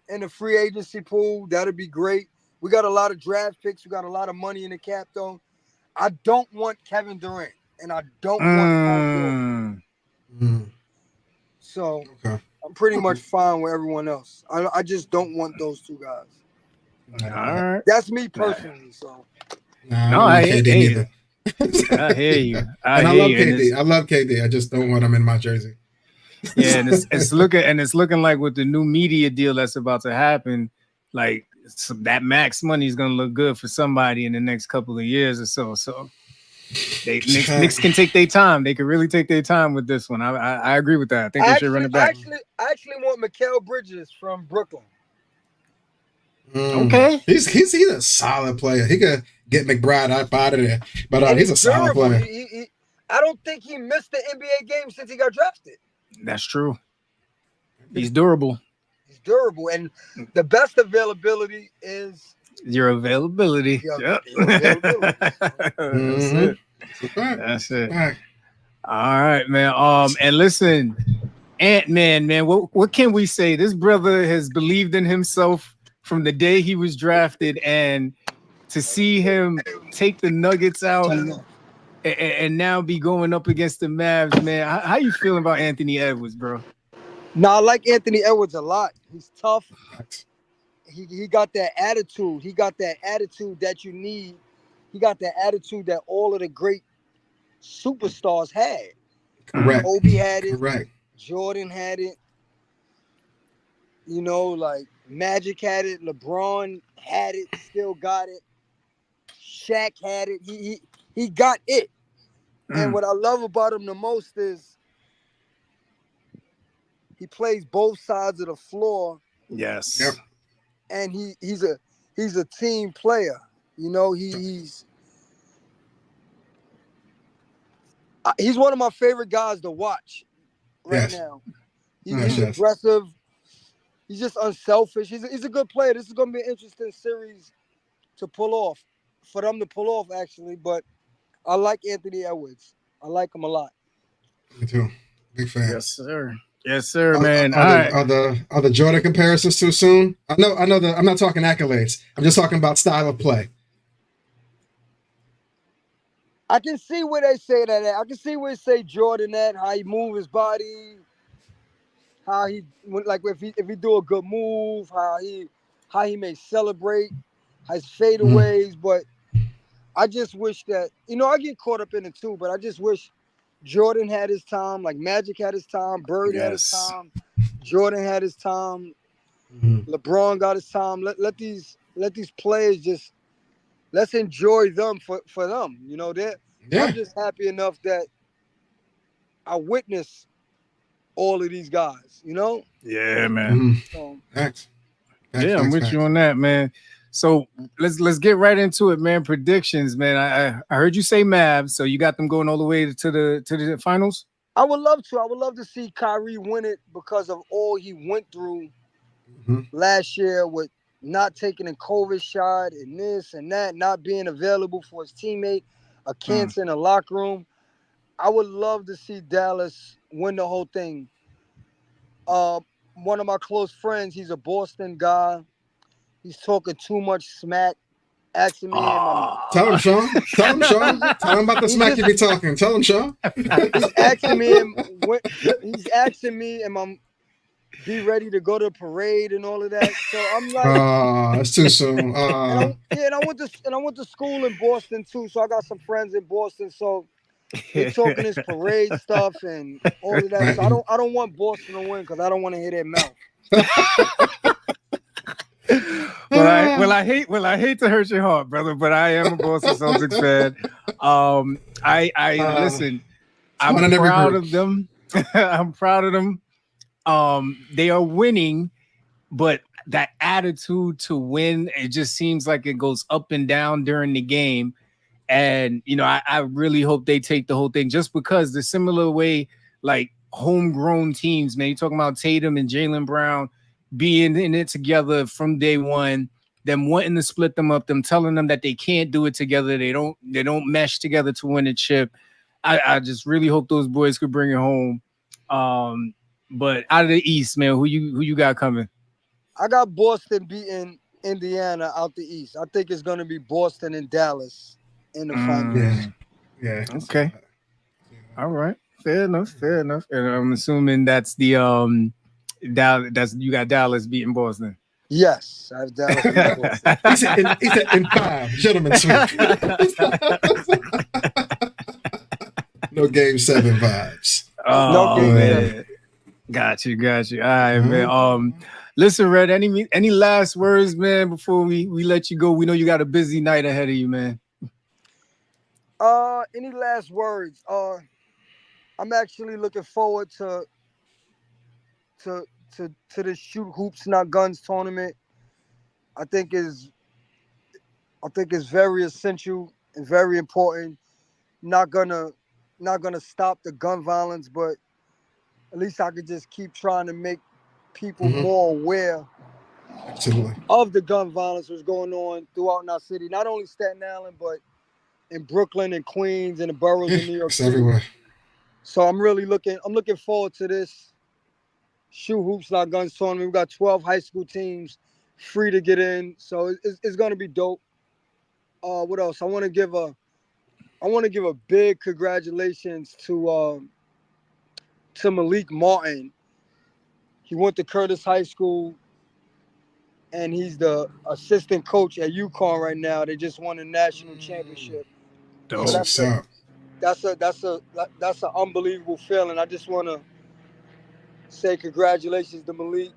in the free agency pool, that'd be great. We got a lot of draft picks. We got a lot of money in the cap, though. I don't want Kevin Durant, and I don't want Paul George. So Okay. I'm pretty much fine with everyone else. I just don't want those two guys. All right. That's me personally. So Nah, No, I I don't want KD hey, neither. I hear you. And I I hear love you. And KD. I love KD. I just don't want him in my jersey. yeah, and it's looking like with the new media deal that's about to happen, like that max money is gonna look good for somebody in the next couple of years or so. So Knicks can take their time. They can really take their time with this one. I agree with that. I think they should run it back. I actually want Mikal Bridges from Brooklyn. Okay, he's a solid player. He could get McBride out of there, but he's a solid player. I don't think he missed the NBA game since he got drafted. That's true. He's durable. He's durable, and the best availability is your availability. Yep. That's it. All right, man. And listen, Ant-Man, man, what can we say? This brother has believed in himself from the day he was drafted, and to see him take the Nuggets out and now be going up against the Mavs, man. How you feeling about Anthony Edwards, bro? No, I like Anthony Edwards a lot. He's tough. He got that attitude. He got that attitude that you need. He got that attitude that all of the great superstars had. Correct. Kobe had it. Correct. Jordan had it. You know, like Magic had it. LeBron had it. Still got it. Shaq had it. He got it. And what I love about him the most is he plays both sides of the floor. Yes. Yep. And he's a team player. You know, he's one of my favorite guys to watch right now. He's aggressive. He's just unselfish. He's a good player. This is going to be an interesting series to pull off, for them to pull off, actually. But I like Anthony Edwards. I like him a lot. Me too. Big fan. Yes, sir. Yes, sir, man. Are the Jordan comparisons too soon? I know. I'm not talking accolades. I'm just talking about style of play. I can see where they say that at. I can see where they say Jordan at, how he move his body, how he like if he do a good move, how he may celebrate, his fadeaways. But I just wish that, I get caught up in it too, but I just wish Jordan had his time, like Magic had his time, Bird had his time, Jordan had his time, LeBron got his time. Let these players just let's enjoy them for them. I'm just happy enough that I witnessed all of these guys. Yeah, man. Facts. I'm with you on that, man. So let's get right into it, man. Predictions, man. I heard you say Mavs, so you got them going all the way to the finals. I would love to. I would love to see Kyrie win it because of all he went through last year with not taking a COVID shot and this and that, not being available for his teammate, a cancer in the locker room. I would love to see Dallas win the whole thing. One of my close friends, he's a Boston guy. He's talking too much smack, asking me. Tell him, Sean. Tell him about the smack you be talking. Tell him, Sean. He's asking me, am I be ready to go to the parade and all of that? So I'm like, it's too soon. and I went to school in Boston too. So I got some friends in Boston. So they're talking this parade stuff and all of that. So I don't want Boston to win because I don't want to hear their mouth. I hate to hurt your heart, brother, but I am a Boston Celtics fan. Listen, I'm proud of them. I'm proud of them. They are winning, but that attitude to win, it just seems like it goes up and down during the game. And, I really hope they take the whole thing just because the similar way, like homegrown teams, man, you're talking about Tatum and Jaylen Brown, being in it together from day one, them wanting to split them up, them telling them that they can't do it together, they don't mesh together to win a chip. I just really hope those boys could bring it home. But out of the East, man, who you got coming? I got Boston beating Indiana out the East. I think it's going to be Boston and Dallas in the finals. Yeah. Okay. All right. Fair enough. And I'm assuming that's the Dallas. That's you got Dallas beating Boston. Yes, I have Dallas beating Boston. he said in 5, gentlemen sweep. No game 7 vibes. Oh, no game man. 7. Got you. All right, man. Listen, Red. Any last words, man, before we let you go? We know you got a busy night ahead of you, man. Any last words? I'm actually looking forward to the Shoot Hoops Not Guns tournament. I think is very essential and very important. Not gonna stop the gun violence, but at least I could just keep trying to make people more aware of the gun violence that's going on throughout our city. Not only Staten Island, but in Brooklyn and Queens and the boroughs in New York City. Everywhere. So I'm looking forward to this Shoot Hoops Not Guns tournament. We got 12 high school teams free to get in, so it's gonna be dope. What else? I want to give a big congratulations to Malik Martin. He went to Curtis High School, and he's the assistant coach at UConn right now. They just won a national championship. Dope. So that's an unbelievable feeling. I just want to say congratulations to Malik.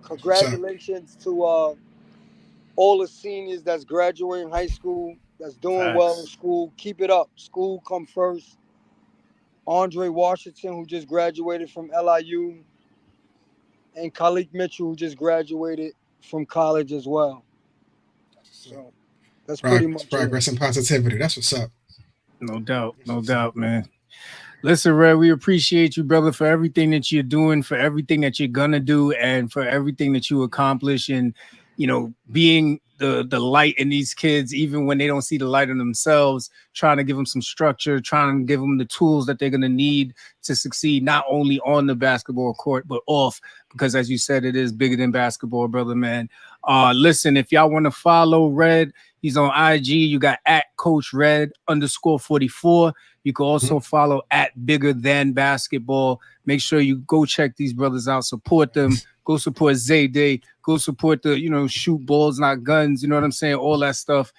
Congratulations to all the seniors that's graduating high school, that's doing well in school. Keep it up. School come first. Andre Washington, who just graduated from LIU, and Khalik Mitchell, who just graduated from college as well. So that's pretty much progress and positivity. That's what's up. No doubt, man. Listen, Red, we appreciate you, brother, for everything that you're doing, for everything that you're gonna do, and for everything that you accomplish, and being the light in these kids, even when they don't see the light in themselves, trying to give them some structure, trying to give them the tools that they're going to need to succeed, not only on the basketball court, but off, because as you said, it is bigger than basketball, brother, man. Listen, if y'all want to follow Red, he's on IG. You got @CoachRed_44. You can also follow @BiggerThanBasketball. Make sure you go check these brothers out, support them. Go support Zayday. Go support the, shoot balls, not guns. You know what I'm saying? All that stuff.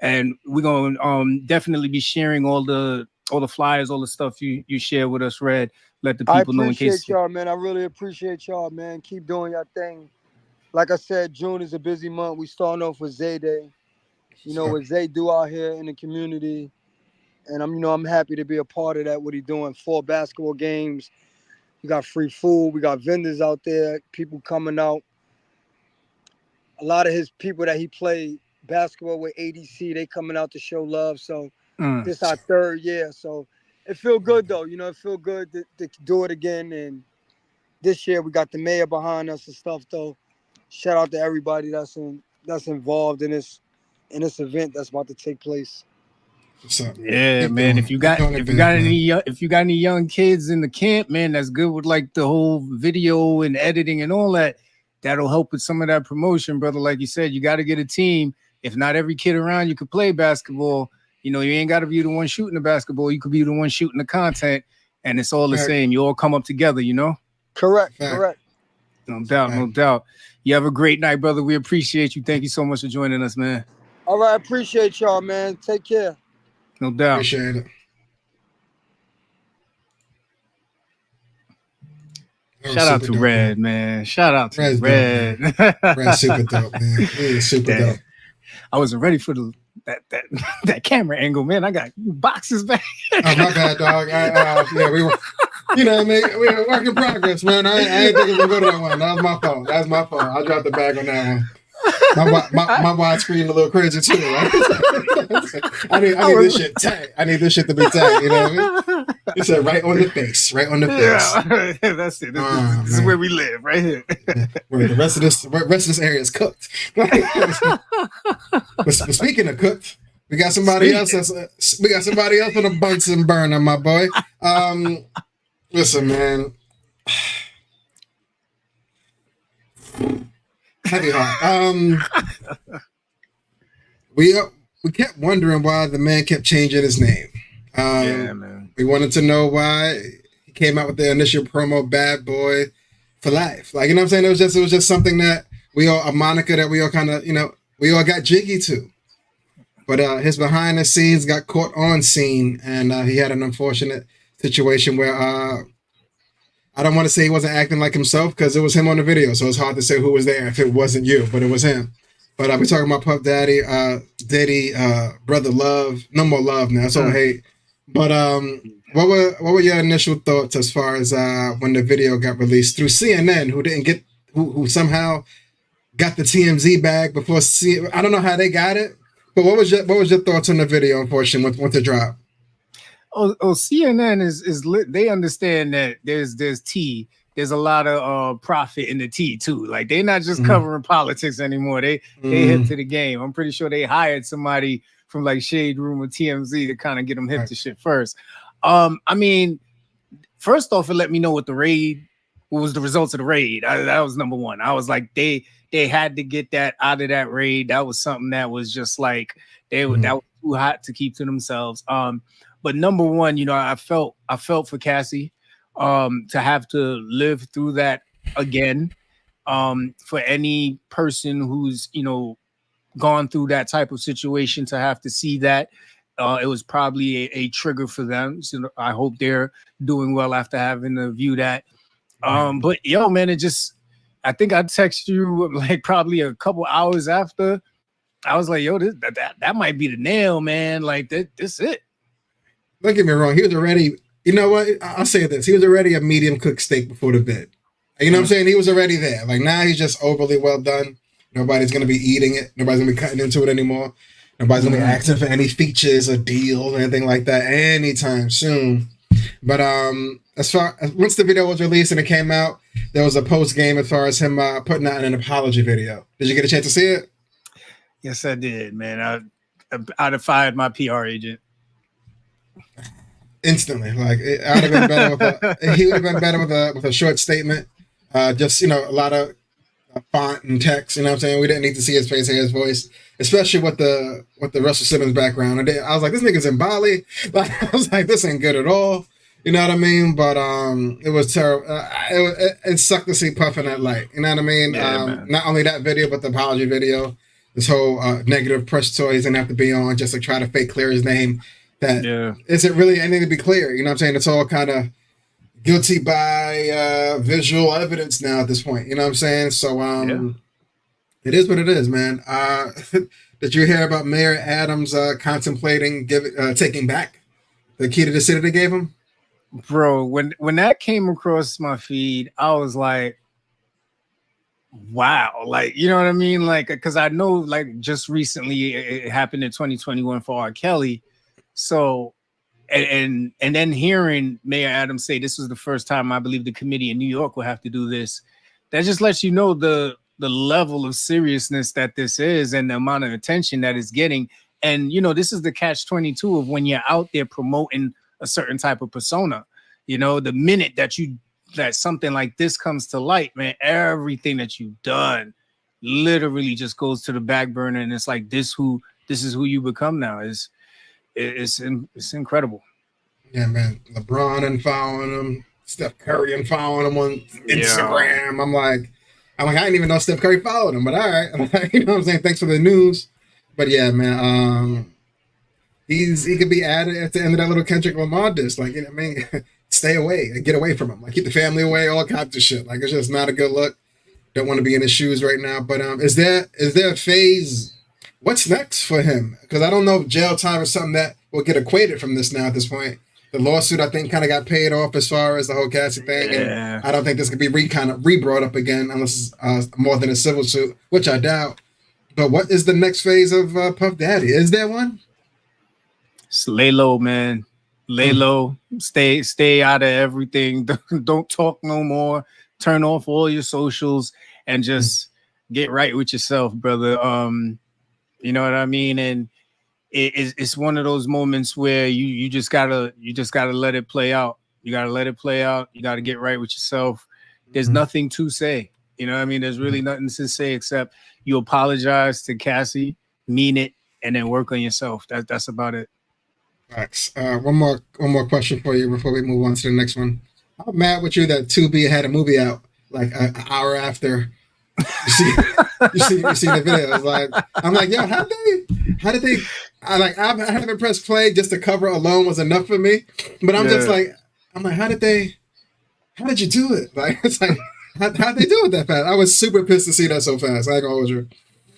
And we're going to definitely be sharing all the flyers, all the stuff you share with us, Red. Let the people know in case. I appreciate y'all, man. I really appreciate y'all, man. Keep doing your thing. Like I said, June is a busy month. We starting off with Zayday. What Zay do out here in the community. And I'm happy to be a part of that, what he's doing. 4 basketball games. We got free food. We got vendors out there, people coming out. A lot of his people that he played basketball with, ADC, they coming out to show love. So this our 3rd year. So it feel good, though. It feel good to do it again. And this year we got the mayor behind us and stuff, though. Shout out to everybody that's involved in this event that's about to take place. Yeah, man. If you got any young kids in the camp, man, that's good with like the whole video and editing and all that. That'll help with some of that promotion, brother. Like you said, you got to get a team. If not every kid around you could play basketball, you ain't got to be the one shooting the basketball. You could be the one shooting the content, and it's all the same. You all come up together, Correct. No doubt. You have a great night, brother. We appreciate you. Thank you so much for joining us, man. All right, appreciate y'all, man. Take care. No doubt. Appreciate it. Shout out to Red, man. Shout out to Red. Red's super dope, man. He is super dope. I wasn't ready for that camera angle, man. I got boxes back. Oh, my bad, dog. We were, we were work in progress, man. I ain't think it was going to go to that one. That was my fault. I dropped the bag on that one. my widescreen a little crazy too, right? I need this shit tight. I need this shit to be tight. You know what I mean? He said right on the face, right on the face. Yeah, that's it. This is where we live, right here. Where the rest of this area is cooked. But speaking of cooked, we got somebody else. We got somebody else on a Bunsen burner, my boy. Listen, man. Heavy heart. We kept wondering why the man kept changing his name. Yeah, man. We wanted to know why he came out with the initial promo "Bad Boy for Life." Like, you know what I'm saying? It was just something that a moniker that we all kind of, we all got jiggy to. But his behind the scenes got caught on scene, and he had an unfortunate situation where I don't want to say he wasn't acting like himself because it was him on the video, so it's hard to say who was there if it wasn't you, but it was him. But we're talking about Puff Daddy, Diddy, Brother Love, no more love now, it's all hate. But what were your initial thoughts as far as when the video got released through CNN, who somehow got the TMZ bag before I don't know how they got it, but what was your thoughts on the video? Unfortunately, once it dropped. CNN is lit. They understand that there's tea. There's a lot of profit in the tea too. Like, they're not just covering politics anymore. They hip to the game. I'm pretty sure they hired somebody from like Shade Room or TMZ to kind of get them hip to shit first. I mean, first off, it let me know what was the results of the raid. That was number one. I was like, they had to get that out of that raid. That was something that was just like that was too hot to keep to themselves. But number one, I felt for Cassie to have to live through that again. For any person who's, gone through that type of situation, to have to see that, it was probably a trigger for them. So I hope they're doing well after having to view that. But yo, man, I think I texted you like probably a couple hours after. I was like, yo, that might be the nail, man. Like, this it. Don't get me wrong. He was already, you know what? I'll say this. He was already a medium cooked steak before the vid. You know what I'm saying? He was already there. Like, now he's just overly well done. Nobody's going to be eating it. Nobody's going to be cutting into it anymore. Nobody's going to be asking for any features or deals or anything like that anytime soon. But once the video was released and it came out, there was a post game as far as him putting out an apology video. Did you get a chance to see it? Yes, I did, man. I'd have fired my PR agent instantly. Like, he would have been better with a short statement. Just, a lot of font and text. You know what I'm saying? We didn't need to see his face, hear his voice, especially with the Russell Simmons background. I was like, this nigga's in Bali. Like, I was like, this ain't good at all. You know what I mean? But it was terrible. It sucked to see Puff in that light. You know what I mean? Yeah, not only that video, but the apology video. This whole negative press tour he's gonna have to be on just to try to fake clear his name. Isn't really anything to be clear. You know what I'm saying? It's all kind of guilty by visual evidence now at this point. You know what I'm saying? So it is what it is, man. Did you hear about Mayor Adams contemplating taking back the key to the city they gave him? Bro, when that came across my feed, I was like, wow. Like, you know what I mean? Like, because I know, like, just recently it happened in 2021 for R. Kelly. So, and then hearing Mayor Adams say this was the first time, I believe, the committee in New York will have to do this, that just lets you know the level of seriousness that this is and the amount of attention that it's getting. And, this is the catch-22 of when you're out there promoting a certain type of persona. The minute that something like this comes to light, man, everything that you've done literally just goes to the back burner, and it's like this is who you become now. It's incredible. Yeah, man. LeBron and following him, Steph Curry and following him on Instagram. Yeah. I'm like, I didn't even know Steph Curry followed him, but all right. You know what I'm saying? Thanks for the news. But yeah, man, he could be added at the end of that little Kendrick Lamar diss. Like, stay away and get away from him. Like, keep the family away, all kinds of shit. Like, it's just not a good look. Don't want to be in his shoes right now. But is there a phase? What's next for him? Because I don't know if jail time is something that will get equated from this now at this point. The lawsuit, I think, kind of got paid off as far as the whole Cassie thing. And I don't think this could be re-brought up again unless it's more than a civil suit, which I doubt. But what is the next phase of Puff Daddy? Is there one? Just lay low, man. Lay low. Stay out of everything. Don't talk no more. Turn off all your socials and just get right with yourself, brother. You know what I mean? And it's one of those moments where you just gotta let it play out. You gotta let it play out. You gotta get right with yourself. There's nothing to say. You know what I mean? There's really nothing to say except you apologize to Cassie, mean it, and then work on yourself. That's about it. Facts. One more question for you before we move on to the next one. I'm mad with you that 2B had a movie out like an hour after. You see the video. Like, I'm like, yo, how did they? I haven't pressed play. Just the cover alone was enough for me. But I'm just like, how did you do it? Like, it's like, how'd they do it that fast? I was super pissed to see that so fast. I ain't gonna hold you.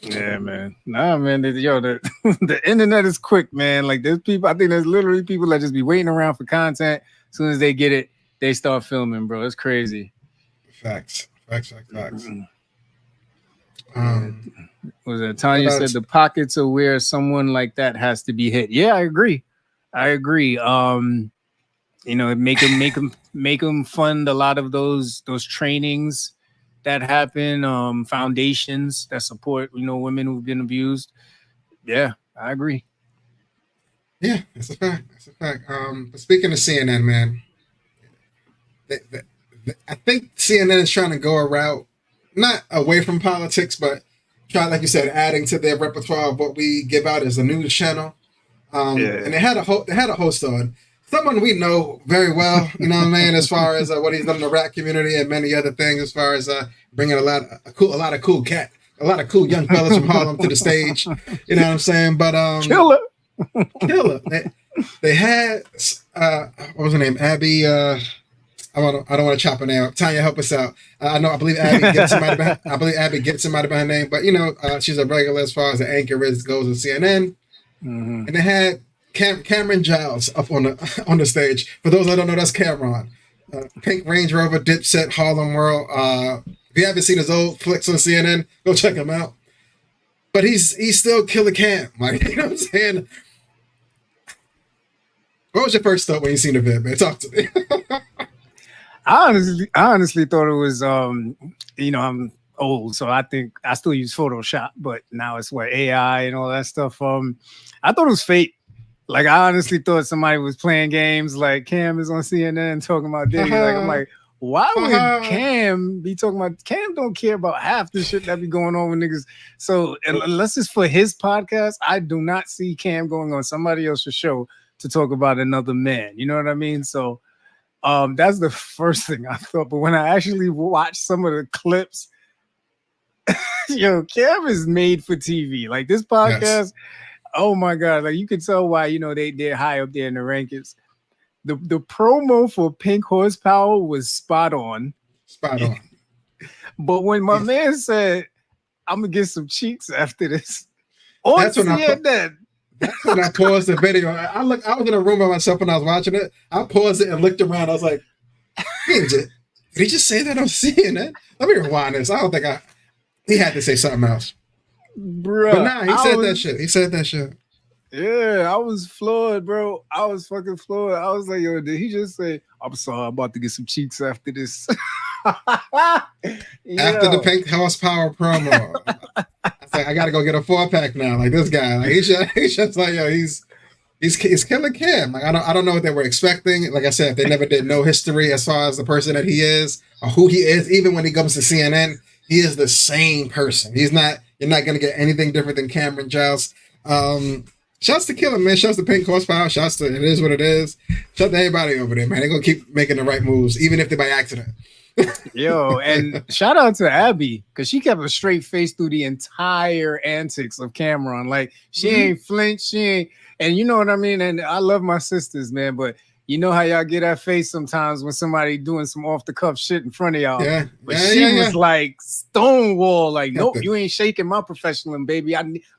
Yeah, man. Nah, man. The internet is quick, man. Like, there's people. I think there's literally people that just be waiting around for content. As soon as they get it, they start filming, bro. It's crazy. Facts. Mm-hmm. Was it Tanya said the pockets are where someone like that has to be hit? Yeah, I agree. You know, make them fund a lot of those trainings that happen, foundations that support, you know, women who've been abused. Yeah, I agree. Yeah, it's a fact. But speaking of CNN, man, I think CNN is trying to go a route, not away from politics, but try, like you said, adding to their repertoire of what we give out as a news channel. And they had a host on, someone we know very well, you know what I mean, as far as what he's done in the rap community and many other things, as far as bringing a lot of cool young fellas from Harlem to the stage. You know what I'm saying? But Killer. They had what was her name? Abby. I don't want to chop her name up. Tanya, help us out. I believe Abby Gibson might have been her name, but you know, she's a regular as far as the anchor goes with CNN. Mm-hmm. And they had Cameron Giles up on the stage. For those that don't know, that's Cameron. Pink Range Rover, Dipset, Harlem World. If you haven't seen his old flicks on CNN, go check him out. But he's still Killer Cam. Like, you know what I'm saying? What was your first thought when you seen the vid, man? Talk to me. I honestly thought it was, you know, I'm old, so I think I still use Photoshop, but now it's AI and all that stuff. I thought it was fake. Like, I honestly thought somebody was playing games. Like, Cam is on CNN talking about Diddy. Like, I'm like, why would Cam be talking about? Cam don't care about half the shit that be going on with niggas. So unless it's for his podcast, I do not see Cam going on somebody else's show to talk about another man. You know what I mean? So that's the first thing I thought. But when I actually watched some of the clips, yo, Cam is made for TV. Like, this podcast, yes. Oh my God. Like, you can tell why, you know, they're high up there in the rankings. The promo for Pink Horsepower was spot on. But when my man said, I'm gonna get some cheeks after this, that's when I paused the video. I was in a room by myself when I was watching it. I paused it and looked around. I was like, did he just say that? I'm seeing it. Let me rewind this. I don't think he had to say something else. Bruh, but nah, he said that shit. Yeah, I was floored, bro. I was fucking floored. I was like, yo, did he just say, I'm sorry, I'm about to get some cheeks after this? After the Pink Horsepower promo. I was like, I gotta go get a 4-pack now. Like, this guy, like, he's just like, yo, he's Killer Cam. Like, I don't know what they were expecting. Like I said, they never did no history as far as the person that he is or who he is. Even when he comes to CNN, he is the same person. You're not gonna get anything different than Cameron Giles. Shouts to Killer, man. Shouts to Pink Horsepower. Shouts to It Is What It Is. Shout to everybody over there, man. They're gonna keep making the right moves, even if they're by accident. Yo, and shout out to Abby, because she kept a straight face through the entire antics of Cameron. Like, she ain't flinch, she ain't, and you know what I mean? And I love my sisters, man, but you know how y'all get that face sometimes when somebody doing some off-the-cuff shit in front of y'all. Yeah. But she was like stonewall, like, nope, you ain't shaking my professionalism, baby.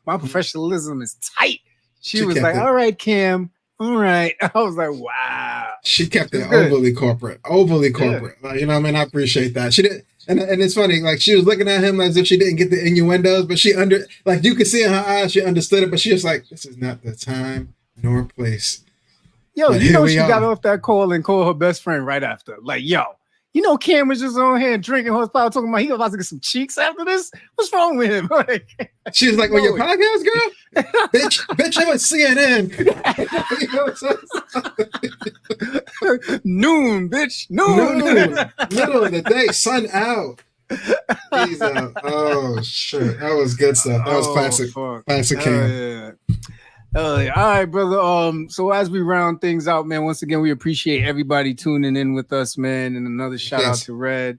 My professionalism is tight. She was like, all right, Cam. All right. I was like, wow. She kept it overly corporate. Like, you know what I mean? I appreciate that. She didn't. And it's funny, like she was looking at him as if she didn't get the innuendos, but she like you could see in her eyes, she understood it, but she was like, this is not the time nor place. Yo, But you know she here we got are. off that call and called her best friend right after. Like, yo, you know Cam was just on here drinking horsepower talking about he about to get some cheeks after this? What's wrong with him? Like, She was like, "On your podcast, girl, bitch, I'm at CNN." Noon, bitch, noon. Middle of the day, sun out. He's out. Oh shit, that was good stuff. That was classic, classic Cam. Yeah. All right, brother. So as we round things out, man, once again, we appreciate everybody tuning in with us, man. And another shout out to Red.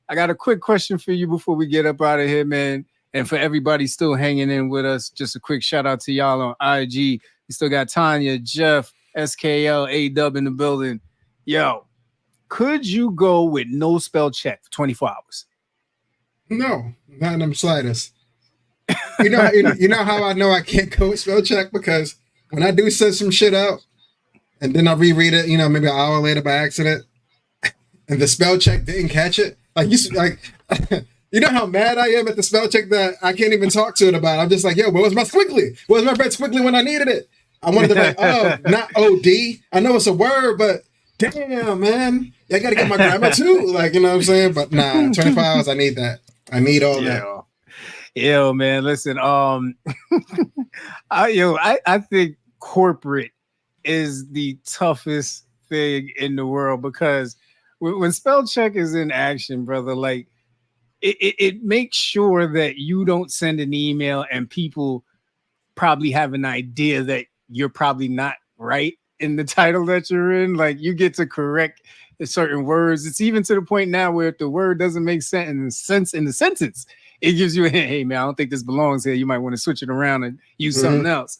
I got a quick question for you before we get up out of here, man. And for everybody still hanging in with us, just a quick shout out to y'all on IG. We still got Tanya, Jeff, SKL, A-Dub in the building. Yo, could you go with no spell check for 24 hours? No, not in the slightest. You know how I know I can't go with spell check? Because when I do send some shit out and then I reread it, maybe an hour later by accident, and the spell check didn't catch it, you know how mad I am at the spell check that I can't even talk to it about. I'm just like, yo, where was my squiggly? Where was my red squiggly when I needed it? I wanted to like, oh, not OD. I know it's a word, but damn, man, I got to get my grammar too. Like, you know what I'm saying? But nah, 24 hours, I need that. I need all that. Yo, man, listen. I think corporate is the toughest thing in the world because when spell check is in action, brother, like it makes sure that you don't send an email and people probably have an idea that you're probably not right in the title that you're in. Like you get to correct certain words. It's even to the point now where if the word doesn't make sense in the sentence, it gives you a hint, hey man, I don't think this belongs here. You might want to switch it around and use something else.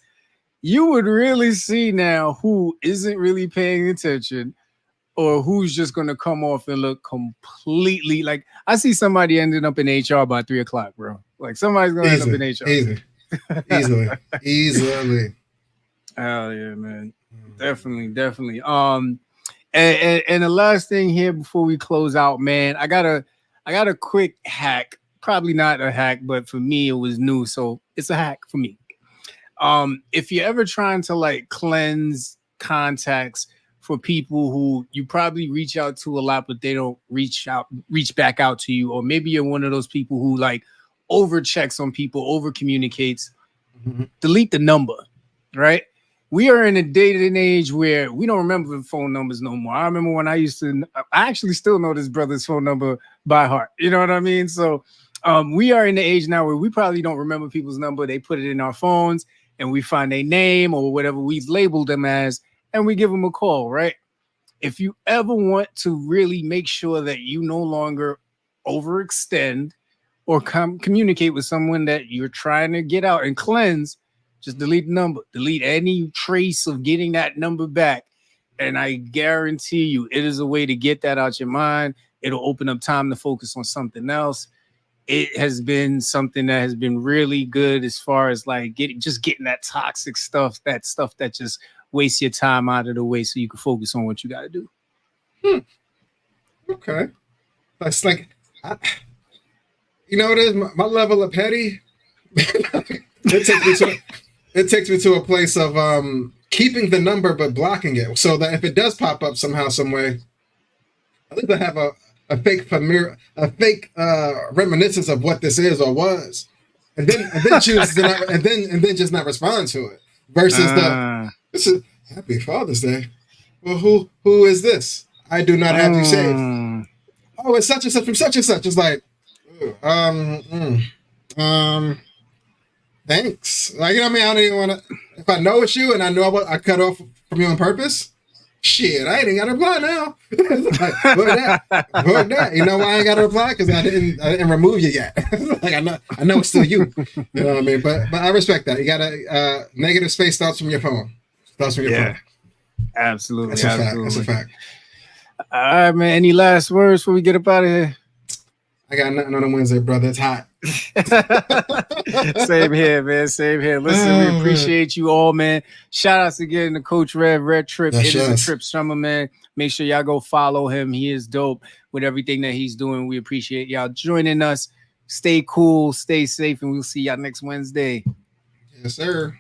You would really see now who isn't really paying attention or who's just going to come off and look completely like I see somebody ending up in HR by 3:00, bro. Like somebody's going to end up in HR. Easily. Oh yeah, man. Definitely. And the last thing here before we close out, man, I got a quick hack. Probably not a hack, but for me it was new, so it's a hack for me. If you're ever trying to like cleanse contacts for people who you probably reach out to a lot, but they don't reach back out to you, or maybe you're one of those people who like over checks on people, over communicates, delete the number, right? We are in a day and age where we don't remember phone numbers no more. I remember when I actually still know this brother's phone number by heart. You know what I mean? So we are in the age now where we probably don't remember people's number. They put it in our phones and we find their name or whatever we've labeled them as, and we give them a call, right? If you ever want to really make sure that you no longer overextend or communicate with someone that you're trying to get out and cleanse, just delete the number, delete any trace of getting that number back. And I guarantee you, it is a way to get that out your mind. It'll open up time to focus on something else. It has been something that has been really good as far as like getting that toxic stuff, that stuff that just wastes your time out of the way so you can focus on what you got to do. Okay. That's like, you know what it is? My level of petty, it takes me to a place of keeping the number but blocking it, so that if it does pop up somehow, some way, at least I have a fake reminiscence of what this is or was, and then choose to not, and then just not respond to it. Versus this is Happy Father's Day. Well, who is this? I do not have you saved. Oh, it's such and such from such and such. It's like, thanks. Like, you know what I mean? I don't even want to. If I know it's you and I know I cut off from you on purpose, shit, I ain't got to reply now. Like, avoid that. You know why I ain't got to reply? Because I didn't remove you yet. Like I know it's still you. You know what I mean? But I respect that. You got to negative space starts from your phone. Starts from your phone. Absolutely. That's a fact. All right, man. Any last words before we get up out of here? I got nothing on a Wednesday, brother. It's hot. Same here, man. Same here. Listen, we appreciate you all, man. Shout outs again to Coach Red Tripp. Yes, It is yes. a Tripp summer, man. Make sure y'all go follow him. He is dope with everything that he's doing. We appreciate y'all joining us. Stay cool, stay safe, and we'll see y'all next Wednesday. Yes, sir.